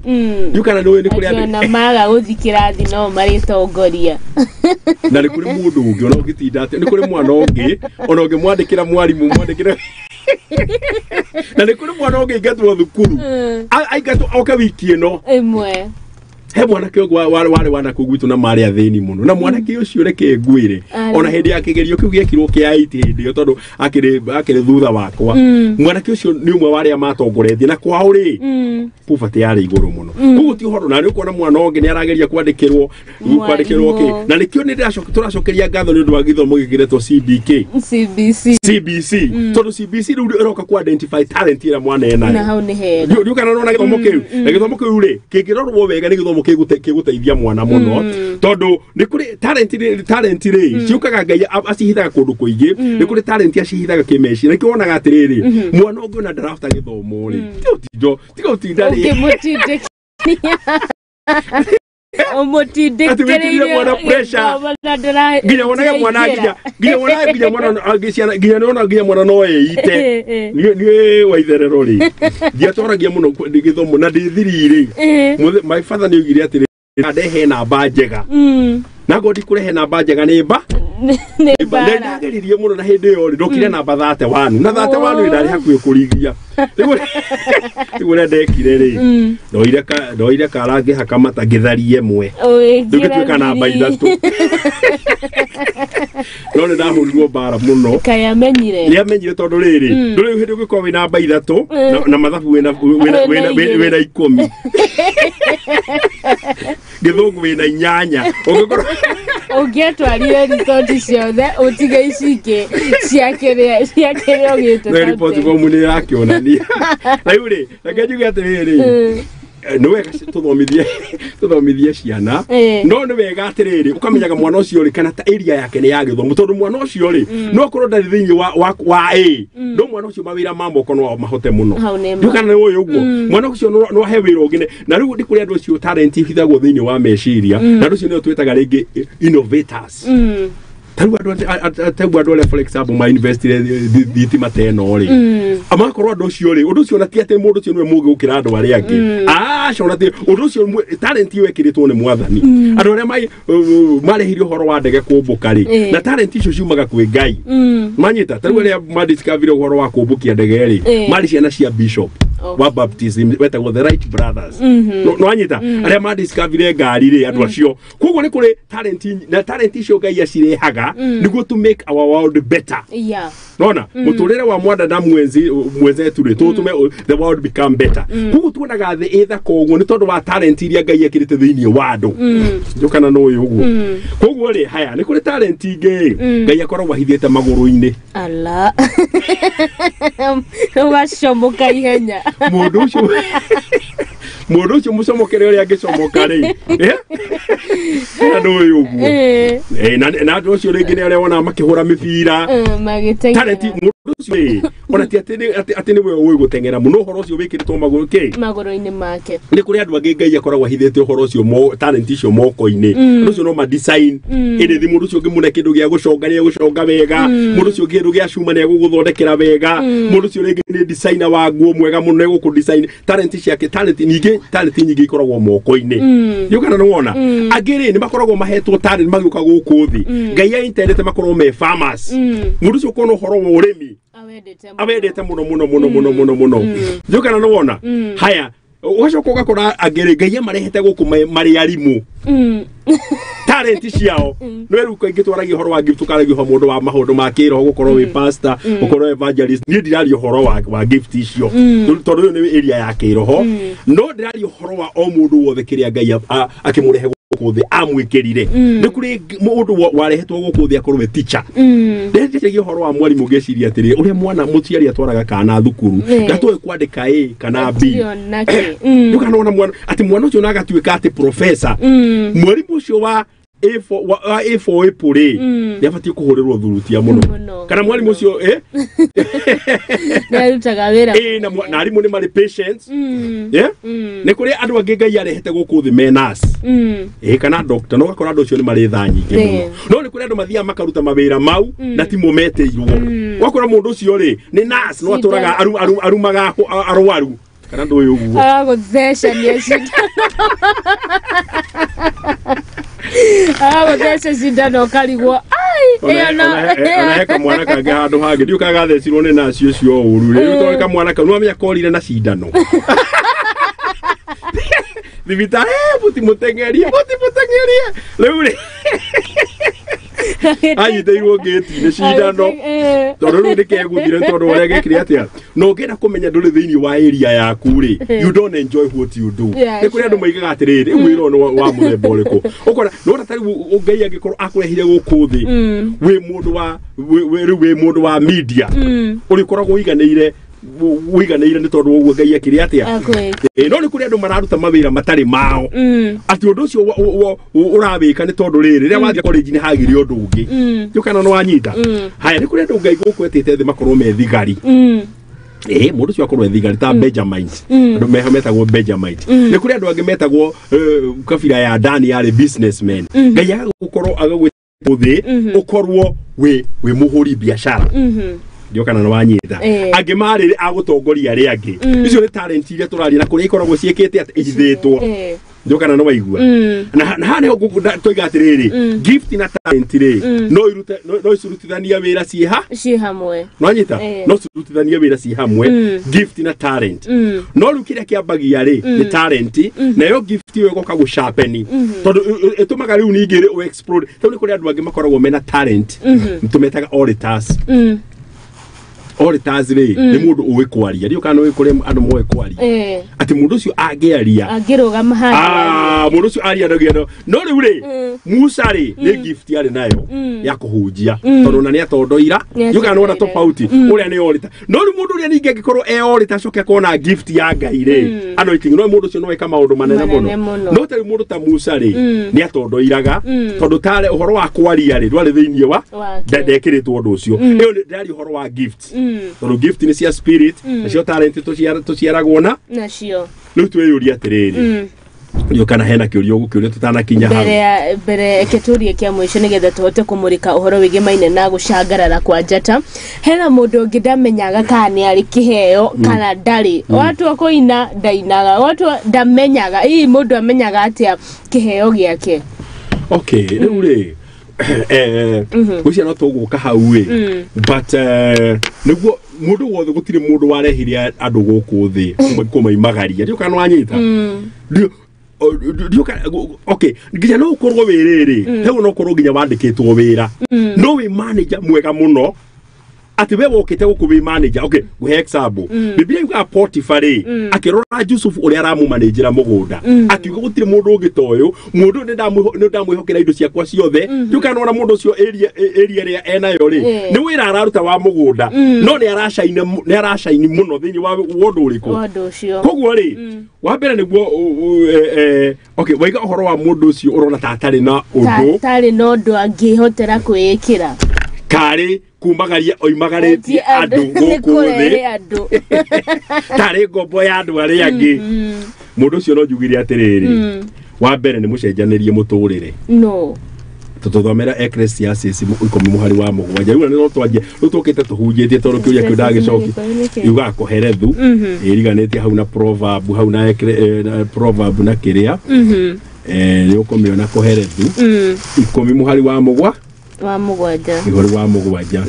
yũkana nĩ kũrĩ andũ na maga gũthikĩra thĩ no marĩtongoria na nĩ kũrĩ mũndũ ũngĩ ona ũngĩtinda atĩ nĩ kũrĩ mwana ũngĩ ona ũngĩmwandĩkĩra mwarimũ mwandĩkĩra na nĩ kũrĩ mwana ũngĩ aingatwo thukuru aingatwo oke wiki ĩno ĩmwe he mwanake warĩ wanakũ gwitũ na marĩ athĩni mũno na mwanake ũcio reke ngwĩre ona hĩndĩ ya kĩgerio kĩu gĩekirwo kĩa 8 hĩndĩ ĩyo tondũ akĩrĩ thutha wakwa mwanake ũcio nĩ ũmwe wa arĩa matongoretie na kwao rĩ poverty yarĩ igũrũ mũno koguo ti ũhoro na nĩ ũkuona mwana ũngĩ nĩ arageria kwandĩkĩrwo kĩ na nĩkĩo nĩ tũracokeria ngatho nĩ ũndũ wa gĩthomo gĩkĩretwo CBC tondũ CBC rĩu ĩroka ku identify talent ĩrĩa mwana ena na hau nĩ hega ndiũkana no na gĩthomo kĩu na gĩthomo kĩu rĩ kĩngĩrorwo wega nĩ gĩthomo kĩgũteithia mwana mũno tondũ nĩ kũrĩ talent rĩ ciũkaga Ngai acihithaga kũndũ kũingĩ nĩ kũrĩ talent acihithaga kĩmeci na kĩwonaga atĩrĩrĩ mwana ũngĩ ona ndarafta gĩthomo rĩ tiga ũtinda rĩ Omoti dekereire mwana pressure ginya wona mwana ginya mwana agiciana ginya mwana no eite ni waitherero ri ndiatoragia muno githomo na ndithirire my father ni ugire atiri adehe namba njega na godi kurehe namba njega ni ba ndageririe muno na hindi yo ri ndokire namba 31 na 31 ndari hakuye kurigia igure ndekire ri ndoire karange hakamata githarie mwe ndugituika namba 3 no nda hurirwo bara muno kaya menyire ni amenyire tondu riri nduri hindi ugikwa wina namba 3 na mathabu wina 10 githungu wina 8 ugikorwo ugiatwarire ripoti ciothe utiga icike ciakere ogite na ripoti kwa muni yake onania na yuri nakenjuga atiriri no wega tuthomithie ciana no ni wega atiriri ukamenyaga mwana ucio ri kana ta area yake ni ya githomo tondu mwana ucio ri no korwo ndari thiini wa A no mwana ucio mawira mambo kono mahote muno ndukana ni uyu uguo mwana ucio no he wira ungine na riu ndikuri andu ucio talent hithagwo thiini wa meciria na ucio ni twetaga ringi innovators taru andå for example ma investire thitima teno ri amakorwo andå cio ri undu cio na ti ati mundu cio niwe mugi gukira andu aria angi cona ti undu cio talent iwe kiritwo ni mwathani andu aria marehirio horo wa ndege kumbuka ri na talent icio ciumaga kwi Ngai manyita taru aria madiscover horo wa kumbukia ndege ri mari ciana cia bishop wa baptism wetagwo the right brothers no anyita aria madiscover ngari ri andu acio koguo ni kuri talent icio Ngai acirehaga niguo to make our world better nona muturire wa mwanda na mwenzetu ri tutume the world become better koguo tuonaga the ether koguo ni tondu wa talent iria Ngai akirite thiini wa andu njukana no uyu uguo koguo ri haya ni kuri talent ingi Ngai akorwo wahithite maguru-ini ala ugacomoka ihenya mundu ucio mucomokere uria angicomoka ri andu uyu uguo na andu ucio ringi ni aria wona makihura mipira talent mundu ucio ona ti ati ni we uyu gutengera muno horo ucio wikiritwo maguru-ini make ni kuri andu angi Ngai akoragwo ahithite horo ucio talent icio moko-ini andu ucio no ma design indi thi mundu ucio ngimune kindu gia guconga ni guconga wega mundu ucio kindu gia cuma ni guguthondekera wega mundu ucio ringi ni designer wa nguo mwega muno ni guku design talent ciake talent nyingi ikoragwo moko-ini yukana no wona agiri ni makoragwo mahetwo talent magiuka guku thi Ngai ya intendete makorwo me farmers mundu ucio kono horo wa urimi awendete muno yukana no wona haya ugacoka ugakora agiri Ngai marehete guku mari arimu talent ciao no eruka ingitwaragia horo wa gift ukaragia mundu wa maundu ma kiroho gukorwo wi pastor gukorwo evangelist ni ndirario horo wa gift icio tondu ni area ya kiroho no ndirario horo wa o mundu wothe kiria Ngai akimurehe guku thi amwikirire ni kuri mundu warehetwo guku thi akorwo teacher ndirario horo wa mwarimu ngeciria atiri uria mwana mutiari atwaraga kana thukuru ndatwe kwandika A kana B ndukana mwana ati mwana ucio nagatuika ati professor mwarimu ucio wa A4 epure yafati kuhorerwo thurutia muno kana mwalimu ucio narutaga wira na arimu ni mari patients ne kuri andu angi Ngai arehete guku thi menas kana doctor no gakora andu ucio ni mari tha nyingi muno no ni kuri andu mathia makaruta mawira mau na timo meteirwo wakora mundu ucio ri ni nurse no aturaga arumaga arwaru kana ndu uyu uguo aguthesha ni acida guthesha cindano karigwo heka mwana kange handu hangi ndiuka gathecirwo ni nacio cio uru riu toneka mwana kau no amenya korire na cindano thibitari mutimuteng'erie riu ri anyiteirwo ngeti-inĩ cindano tondu riu ndikeguthire tondu uria gekire atia no ngenda kumenya nduri thiini wa area yaku ri you don't enjoy what you do ni kuri andu maigaga atiriri wiro ni wa muthemba uriku ukora no ta riu Ngai angikorwo akurehire guku thi wi mundu wa media urikoragwo wiganeire ni tondu uguo Ngai akiri atia no ni kuri andu mararuta mawira matari mao ati undu ucio urawika ni tondu riri riria wathia college ni hagire undu ungi yukana no wanyita haya ni kuri andu Ngai gukwetete thi makorwo me thigari mundu cio akorwo thigari ta Benjamin andu mehametagwo Benjamin ni kuri andu angi metagwo kabira ya Dani yari businessman ngai agagukorwo agagwithuthi ukorwo we muhuri biashara ndio kana no wanyita angi marire agutongoria ari angi icio ni talent iria turaria na kuri ikoragwo ciekete ati ithitwo ndio kana no waigua na hane toiga atiriri gift na talent ri no isirutithania wira ci hamwe no nyita no isirutithania wira ci hamwe gift na talent no rukire kiambagia ri ni talent na yo gift yo goka gushapeni tondu etumaga riu ningire o explode tondu kuri andu angi makoragwo mena talent ntumetaga auditors auditors ri ni mundu uwe kwaria rio kana uwe kuri andu moe kwaria ati mundu ucio angiaria angirugama handi mundu ucio aria no riu ri Musa ri ni gift yari nayo ya kuhunjia tondu na ni atondoira rio kana wona tofauti uria ni auditor no riu mundu uria ninge gikorwo auditor coke kona gift ya Ngai ri anointing no mundu ucio no eka maundu manene muno no tari mundu ta Musa ri ni atondoiraga tondu tare uhoro wa kwaria ri ndwari thiini wa ndekiritwo undu ucio iyo ndari uhoro wa gift tondu gift ni cia spirit na cio talent tuciaragwo na cio riu tweyuria atiriri yo kana hena kiurio gukiuria tutanakinya hau bere keturie kia mwisho nigetha tuhote kumurika uhoro wige maine na gucangarara kwa njata hena mundu ngidamenyaga kani ari kiheo kana ndari watu akoina ndainaga watu ndamenyaga ii mundu amenyaga atia kiheo giake okay riu ri ucia no tuguka hau wi but niguo mundu wothe gutire mundu warehiria andu guku thi kumaimagaria rio kana wanyita okay nginya no ukorwo wiriri hebu no ukorwo nginya wandikitwo wira no wi manager mwega muno ati we wokite gukubi manager okay guhe example biblia yuga Potifari akirora Yusuf uri aramu manager mugunda akiuga gutire mundu ungitoyo mundu ni ndamwihokera indo ciakwa ciothe yuka nona mundu ucio area ria enayo ri ni wira araruta wa mugunda no ni arashaini muno thiini wa wondu uriku koguo ri wa mbere niguo okay waiga uhoro wa mundu ucio urona tatari na undu angihotera kwikira kari kumagaria oimagaritie andu guku thi tari ngombo ya andu ari angi mundu ucio no njugire atiriri wa mbere ni mucenjanirie muturire no tututhomera Ecclesiastes 10 wa mugwanja riu no twanjie rutukite tuhunjitie tondu kiuria kiu ndagicoki yuga koherethu iriganite hau na proverb hau na proverb na kiria ni ukomiona koherethu 10 wa mugwa wa mugwanja igori wa mugwanja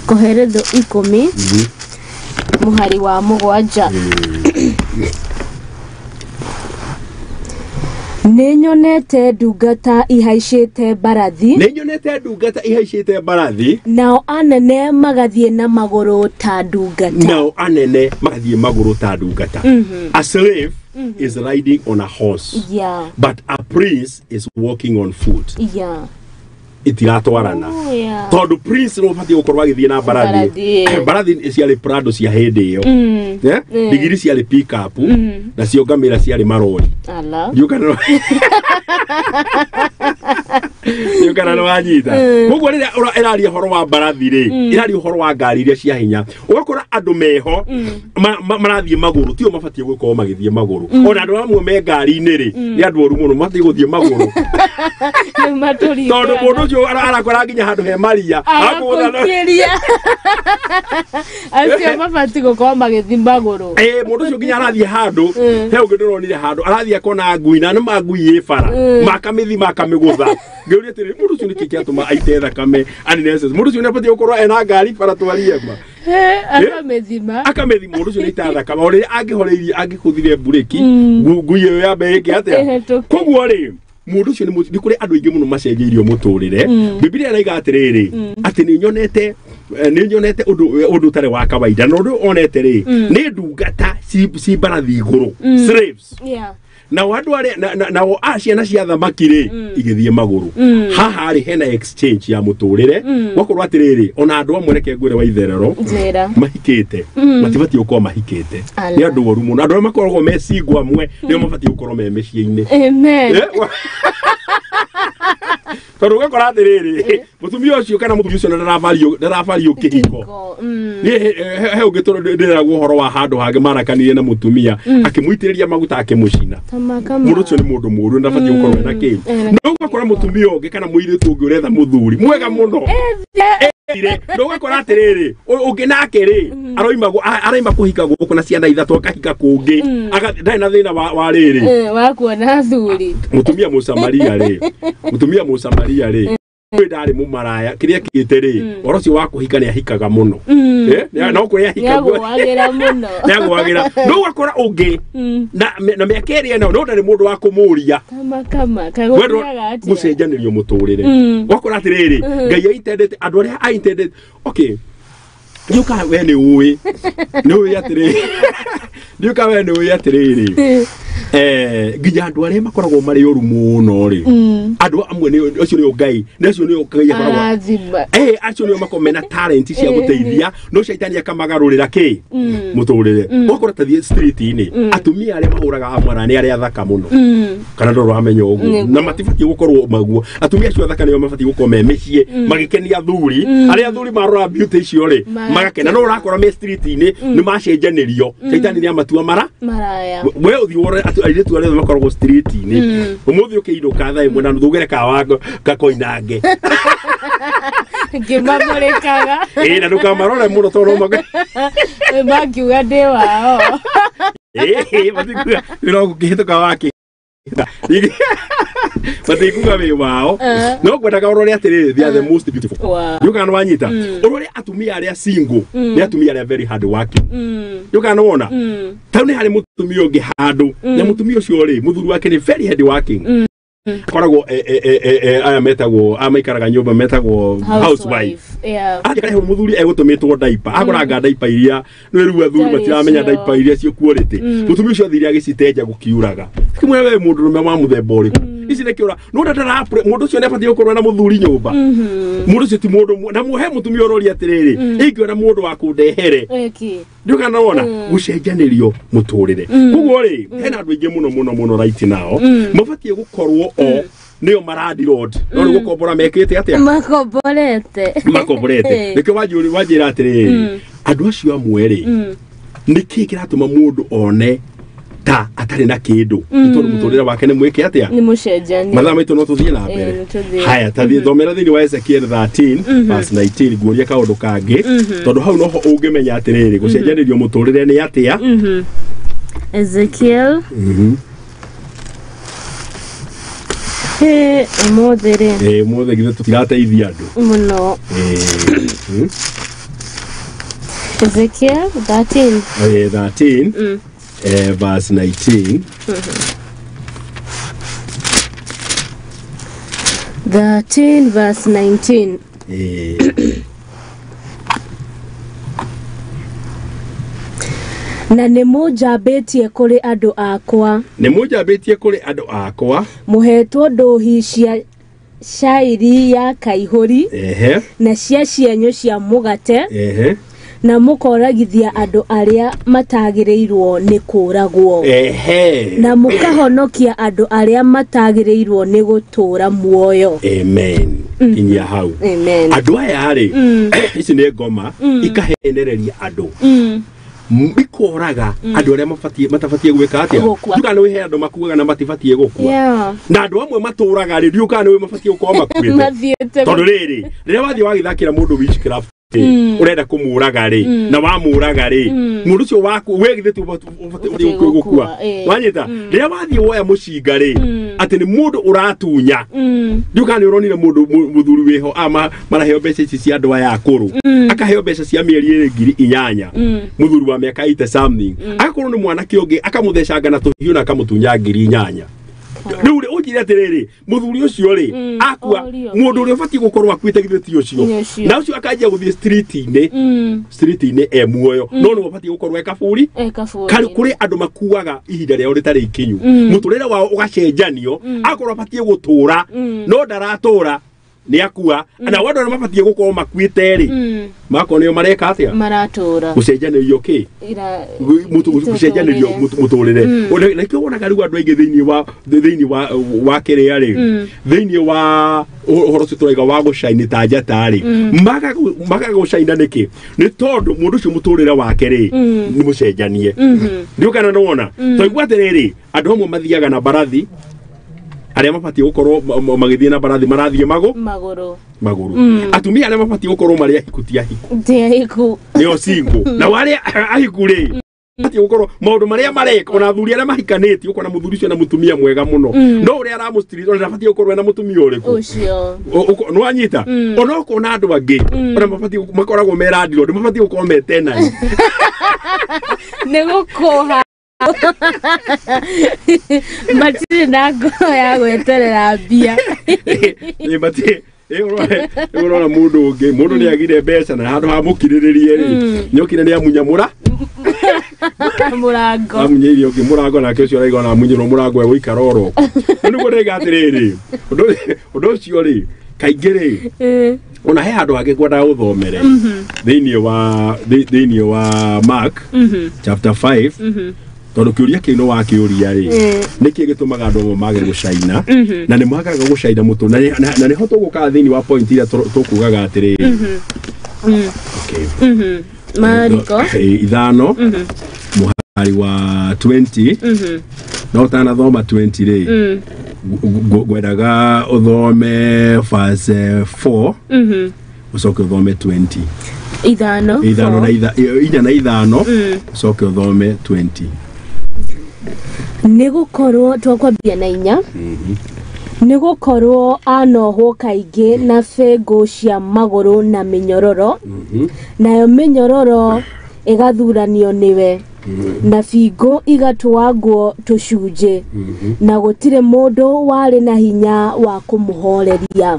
koheretho 10 muhari wa mugwanja Nenyonete ndungata ihaicite barathi nao anene magathie na maguru ta ndungata a slave is riding on a horse but a prince is walking on foot itiratwarana tondu prince no fati gukorwa githie na barathi ciale prado cia hindi yo digiri ciale pick up na cio ngamira ciale marori yukana no wanyita koguo rira iraria horo wa barathi ri iraria horo wa ngari iria cia hinya ugakora andu meho marathie maguru tio mafatie gukorwo magithie maguru ona andu amwe me ngari-ini ri ni andu oru muno mafatie guthie maguru tondu mundu ucio arakora nginya handu he maria acio mafatie gukorwo magithie maguru mundu ucio nginya arathie handu he ungi ndironire handu arathie akona ngui na magui ifara makamigutha ngiuria tiri mundu ucio niki kiatuma aite thakame unnecessary mundu ucio nafatie gukorwo ena ngari bara twariema akamethima mundu ucio nita thakame ori angihoreirie angikuthire bureki ngui yo ya mbeke atia koguo ri mundu ucio ni kuri andu ingi muno macenjeirio muturire biblia iraiga atiriri ati ni nyonete undu tare wa kawaida no ndu onete ri ni ndungata si barathi iguru slaves na wadu are na ciana cia thamaki ri igithie maguru haha ri hena exchange ya muturire wakorwa atiriri ona andu amwe reke ngwire waitherero mahikite matibati uko mahikite ni andu oru muno andu makoragwo mecigwa amwe ni mabati ukorwo me meciini amen tondu gakora atiriri mutumia ucio kana mutumia ucio ndaravario kihiko ni he ungitoro ndira guhoro wa handu hange marakanire na mutumia akimuitiriria maguta akimucina mundu ucio ni mundu muru ndabatie gukorwo na kingi no gakora mutumia ungi kana muiritu ungi uretha muthuri mwega muno ndo gakora atiriri ungi nake ri araima kuhika guku na ciana ithatu akahika kungi ndai na thina wa riri wakuona thuri mutumia Musamaria ri ndari mumaraya kiria kiteri orocio wakuhika ni ahikaga muno no ko yahika wagira muno wagira no gakora ungi na mekeri eno no ndari mundu wa kumuria kama kaguraga ati gucenjanirio muturire wakora atiriri ngai intended andu aria I intended okay yuka we ni uwi atiriri yuka we ni uwi atiriri nginya andu aria makoragwo mari oru muno ri andu amwe ni acio ni ngai nacio ni ngai akoragwo acio ni makomena talent cia guteithia no shaitani akamagarurira ki muturire wakora tathie street ini atumia aria mahuraga amara ni aria thaka muno kana ndo ramenya uguo na matifatie gukorwo maguo atumia acio thaka ni mafatie gukorwo memecie magikenia thuri aria thuri marora beauty icio ri magakena no urakora me street ini ni macenjanirio shaitani ni amatua maraya we uthi wore aire tu arĩa makoragwo street ini umuthi ukiinuka thaa imwe na thugere ka wako gakoinange ngimamurikaga na ndukamarore muno toro makiuga ndi wao matikuga no gukihituka waki batikuga we wao no kwenda kaurore atiriri they are the most beautiful you can wanyita urore atumia aria single ni atumia aria very hard working you can wona tauni hari mutumia ungi handu na mutumia ucio ri muthuru wake ni very hard working koragwo aya metagwo amaikaraga nyumba metagwo housewife akare muthuri egutumitwo diaper akoranga diaper iria no riu athuri matiramenya diaper iria cio quality mutumia ucio athiri agicitenja gukiuraga kimwe we mundu rume wa muthemba uri ici ne kiura no ndatara mundu ucio nebatie gukorwo na muthuri nyumba mundu ucio ti mundu na muhe mutumia urori atiriri ingiona mundu wa kundehere nduka naona gucenjanirio muturire kuguo ri hena andu ingi muno right now mabatie gukorwo nio maradi road no ni gukombora mekete atia makomborete nike wajira atiriri andu acio amwe ri niki kiratuma mundu one ta atari na kindu tondu muturire wake ni mwike atia ni mucenjani mathaa maitu no tuthie na mbere haya tathie thomera thini wa Ezekiel 13 verse 19 guoria kaundu kangi tondu hau noho ungimenya atiriri gucenjanirio muturire ni atia Ezekiel mothe githe tutirateithia andu muno Ezekiel 13 verse 19 13 verse 19 na nimujambitie kuri andu akwa muhetwo nduhi cia iria kaihuri na cia cienyo cia mugate na mukoragithia andu aria matagireirwo ni kuragwo na mukahonokia andu aria matagireirwo ni gutura muoyo amen inya hau andu aya ri ici ni ngoma ikahenereria andu mikoraga andu aria matafatie gwika atia nduka ni wihe andu makuaga na matifatie gukua na andu amwe maturaga ri nduka ni mafatie gukoma makuite tondu riri riria wathie wagithakira mundu witchcraft urenda kumuraga ri na wamuraga ri mundu ucio waku wegithe ufatie gukua wanyita riria wathie woya mucinga ri ati ni mundu uratunya nduka ni uronire mundu muthuri wiho maraheo mbeca ici cia andu aya akuru akaheo mbeca cia mieri 8,000 muthuri wa miaka 80 something akakorwo ni mwana kionge akamuthecanga na tuhiu na akamutunya 8,000 riu ujire atiriri muthuri ucio ri akua mundu uri ufatie gukorwo akuite githeti ucio na ucio akajia guthie street ini muoyo no no ufatie gukorwo ekaburi kari kuri andu makuaga ihinda ria ritari ikinyu muturire wao ugacenjanio akorwo afatie gutura no ndaratura ni akua na wadu na mabatie gukorwo makuite ri mako niyo mareka atia maratura gucenjanirio ki gucenjanirio muturire na kio wona gari andu aingi thiini wa kiria ri thiini wa horo cituraiga wa gucaini ta njata ri maga gucaina niki ni tondu mundu ucio muturire wake ri ni mucenjanie ndio kana ndona to igwatereri andu amwe mathiaga na barathi aria mabatie gukorwo magithie na barathi marathie maguru atumia aria mabatie gukorwo mari ahikutia hiku nio single na wale ahiku ri mabatie gukorwo maundu maria mareka ona athuri aria mahikaniti uko na muthuri cio na mutumia mwega muno no uria aramustrith ona batie gukorwo na mutumia uriku ucio no anyita ona uko na andu angi ona mabatie makoragwo merandiro ndi mabatie gukorwo metena negukoha matire na ngoro ya gweterera mbia ni batie urona mundu ni agire mbeca na handu ha mukiriririe ri nyokire ni amunyamura murango amunyirio ungi murango na kesho raiga na amunyiro murango guikara oro niguo ndega atiriri undu ucio ri kaingiri ona he handu hage kwenda uthomere thiini wa Mark chapter 5 tondu kiuria kino wa kiuria ri niki gitumaga andu mage gucaina na ni magaga gucaina mutu na ni hoto guka thiini wa point ira tukugaga atiri Mariko ithano muhari wa 20 no tana thoma 20 ri gwedaga uthome verse 4 usoke uthome 20 ithano na ithano usoke uthome 20 nigukorwo twakwambia na inya nigukorwo anohwo kaingi na bengo cia maguru na minyororo nayo minyororo igathuranio niwe na bingo igatwangwo tucunje na gutire mundu wari na hinya wa kumuhoreria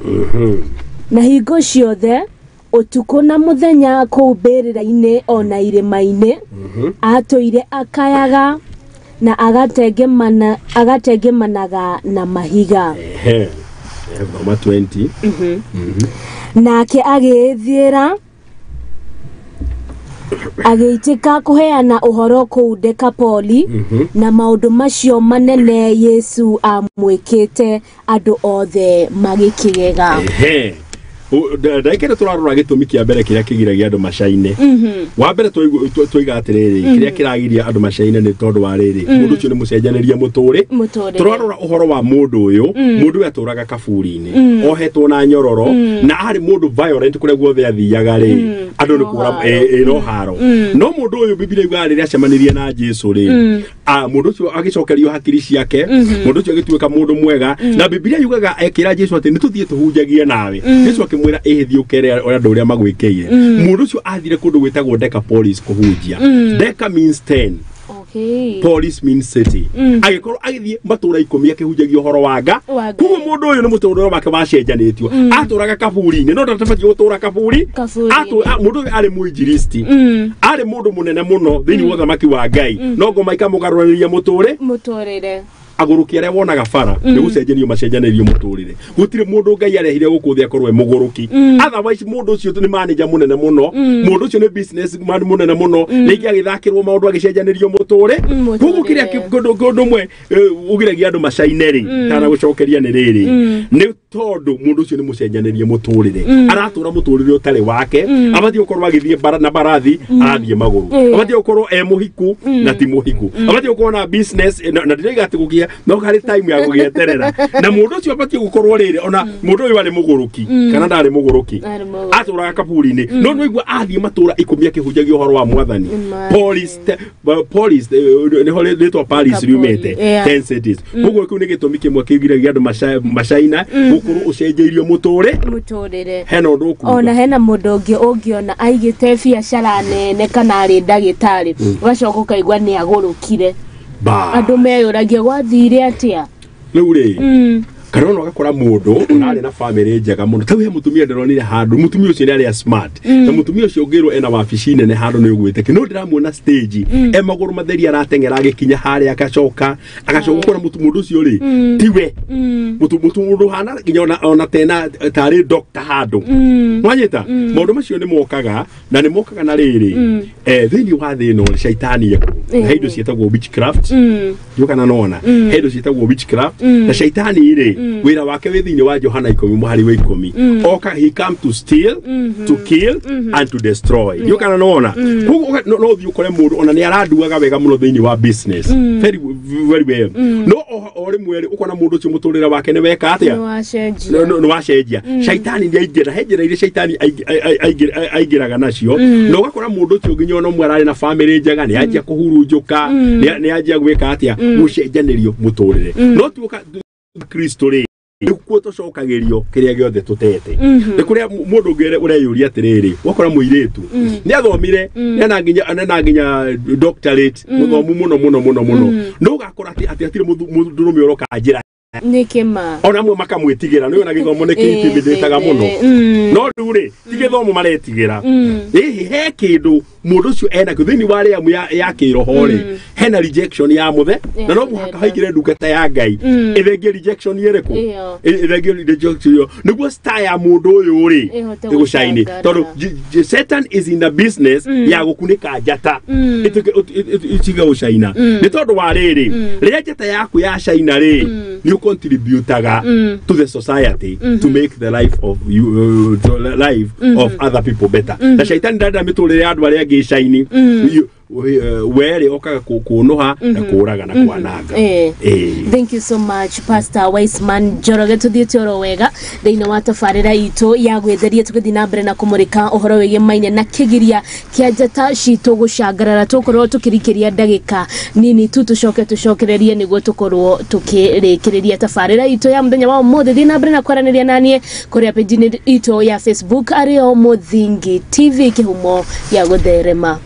na hingo ciothe utuko na muthenya kumbirira-ini ona irima-ini atoire akayaga na agatengemanaga na mahiga thoma 20 nake agithiira agiitika kuheana uhoro kuu Dekapoli na maundu macio manene Yesu amwikite andu othe magikigega ndaikere turarora gitumi kia mbere kiria kigiragia andu macaine wa mbere twiga atiriri kiria kiragiria andu macaine ni tondu wa riri mundu ucio ni mucenjaniria muturi turarora uhoro wa mundu uyu mundu aturaga kaburi-ini ohetwo na nyororo na ari mundu violent kuria guothe athiaga ri andu ni kura no haro no mundu uyu biblia yuga riria acemanirie na Jesu ri mundu ucio agicokerio hakiri ciake mundu ucio agituika mundu mwega na biblia yugaga ekira Jesu ati nituthie tuhunjagie nawe Jesu mwira ehithiukere andu uria magwikiire mundu ucio athire kundu gwitagwo Decapolis kuhunjia Deca means 10 Polis means city agikorwo agithie matura 10 akihunjagia uhoro wanga kuko mundu uyu ni muturiro wake wacenjanitio aturaga kaburi-ini no ndatabatie gutura kaburi mundu ari muinjiristi ari mundu munene muno thiini wa thamaki wa Ngai no ngo maika mugaruraniria muturire aguruki aria wonaga bara ni gucenjanio macenjanirio muturire gutire mundu Ngai arehire gukuthia korwe muguruki otherwise mundu ucio ni manager munene muno mundu ucio ni business man munene muno ningi agithakirwo maundu agicenjanirio muture kuko kiria kundu mwe ugiragia andu macaineri tana gucokeria ni riri ni tondu mundu ucio ni mucenjanirie muturire aratura muturire utari wake abathie gukorwo agithie na barathi arathie maguru abathie gukorwo muhiku na ti muhiku abathie gukorwo na business na ndiriga atigugia no kari time ya gugieterera na mundu ucio abathie gukorwo riri ona mundu uyu ari muguruki kana ndari muguruki aturaga kaburi-ini no no igua athie matura 10 akihunjagia uhoro wa mwathani police ni hole little Paris riumete 10 cities mugo kiu ni gitumi kimwe kigiragia andu macaina gukuru ucenjeirio muturire hena undu ona hena mundu ungiona aigite biacara nene kana ari ndagitari ugacoka ukaigua ni agurukire andu meyuragia gwathire atia riu ri Kana no gakora mundu onari na family njega muno tawe mutumia ndironire handu mutumia ucio ni ari smart na mutumia ucio ngirwo ena wabici nene handu ni ugwite kino ndiramuona stage maguru matheri aratengera agikinya hari agacoka kora mundu ucio ri tiwe mundu hana nginya ona tena tari doctor handu mwanyita mundu macio ni mokaga na ni mokaga na riri thini wa thino shaitani yako heido cietagwo witchcraft yukana nona heido cietagwo witchcraft na shaitani iri wira wake we thini wa Johana 10:10 oka he come to steal to kill and to destroy yukana nona no thiu kore mundu ona ni araduaga wega muno thini wa business very well no ori mwere ukona mundu cio muturira wake ni weka atia no washenjia shaitani ndi aingira hejera ile shaitani aigiraga nacio no gakora mundu cio nginya no mwarari na family njega ni anjia kuhurunjuka ni anjia gwika atia gucenjanirio muturire no tuka Kristo ri nikuo tocokagirio kiria giothe tutete ni kuria mundu ngere ureyuria atiriri wakora muiretu ni athomire na nginya doctorate muthomu muno no gakora ati atire mundu rume oroka njira nikema ona mwe makamwitigira no na githomo ne kitimidetaga muno no ndure tigithomo maretigira he kindu mundu ucio ena kuthini wale ya kirohore hena rejection ya muthe na no muhaka haigire ndungata ya Ngai ithengie rejection yereku ithengie rejection yo niguo star ya mundu uyu ri igucaini tondu Satan is in the business ya gukunika njata itiga ucaina ni tondu wa riri riria njata yaku ya caina ri you contributaga to the society to make the life of you of other people better na shaitani ndada miturire andu aria ngicaini where okaga kunoha na kuraga na kwananga thank you so much Pastor Wiseman Njoroge tuthitoro wega thina wa tafarira itu ya gwitheria tugithi na mbere na kumurika uhoro wege maine na kigiria kia njata citu gucangarara tukorwo tukirikiria ndagika nini tucokererie niguo tukorwo tukirikiria tafarira itu ya muthenya wa umuthi thina mbere na kwaraniria nanie kuria page itu ya Facebook ario Muthingi TV kihumo ya gutherema.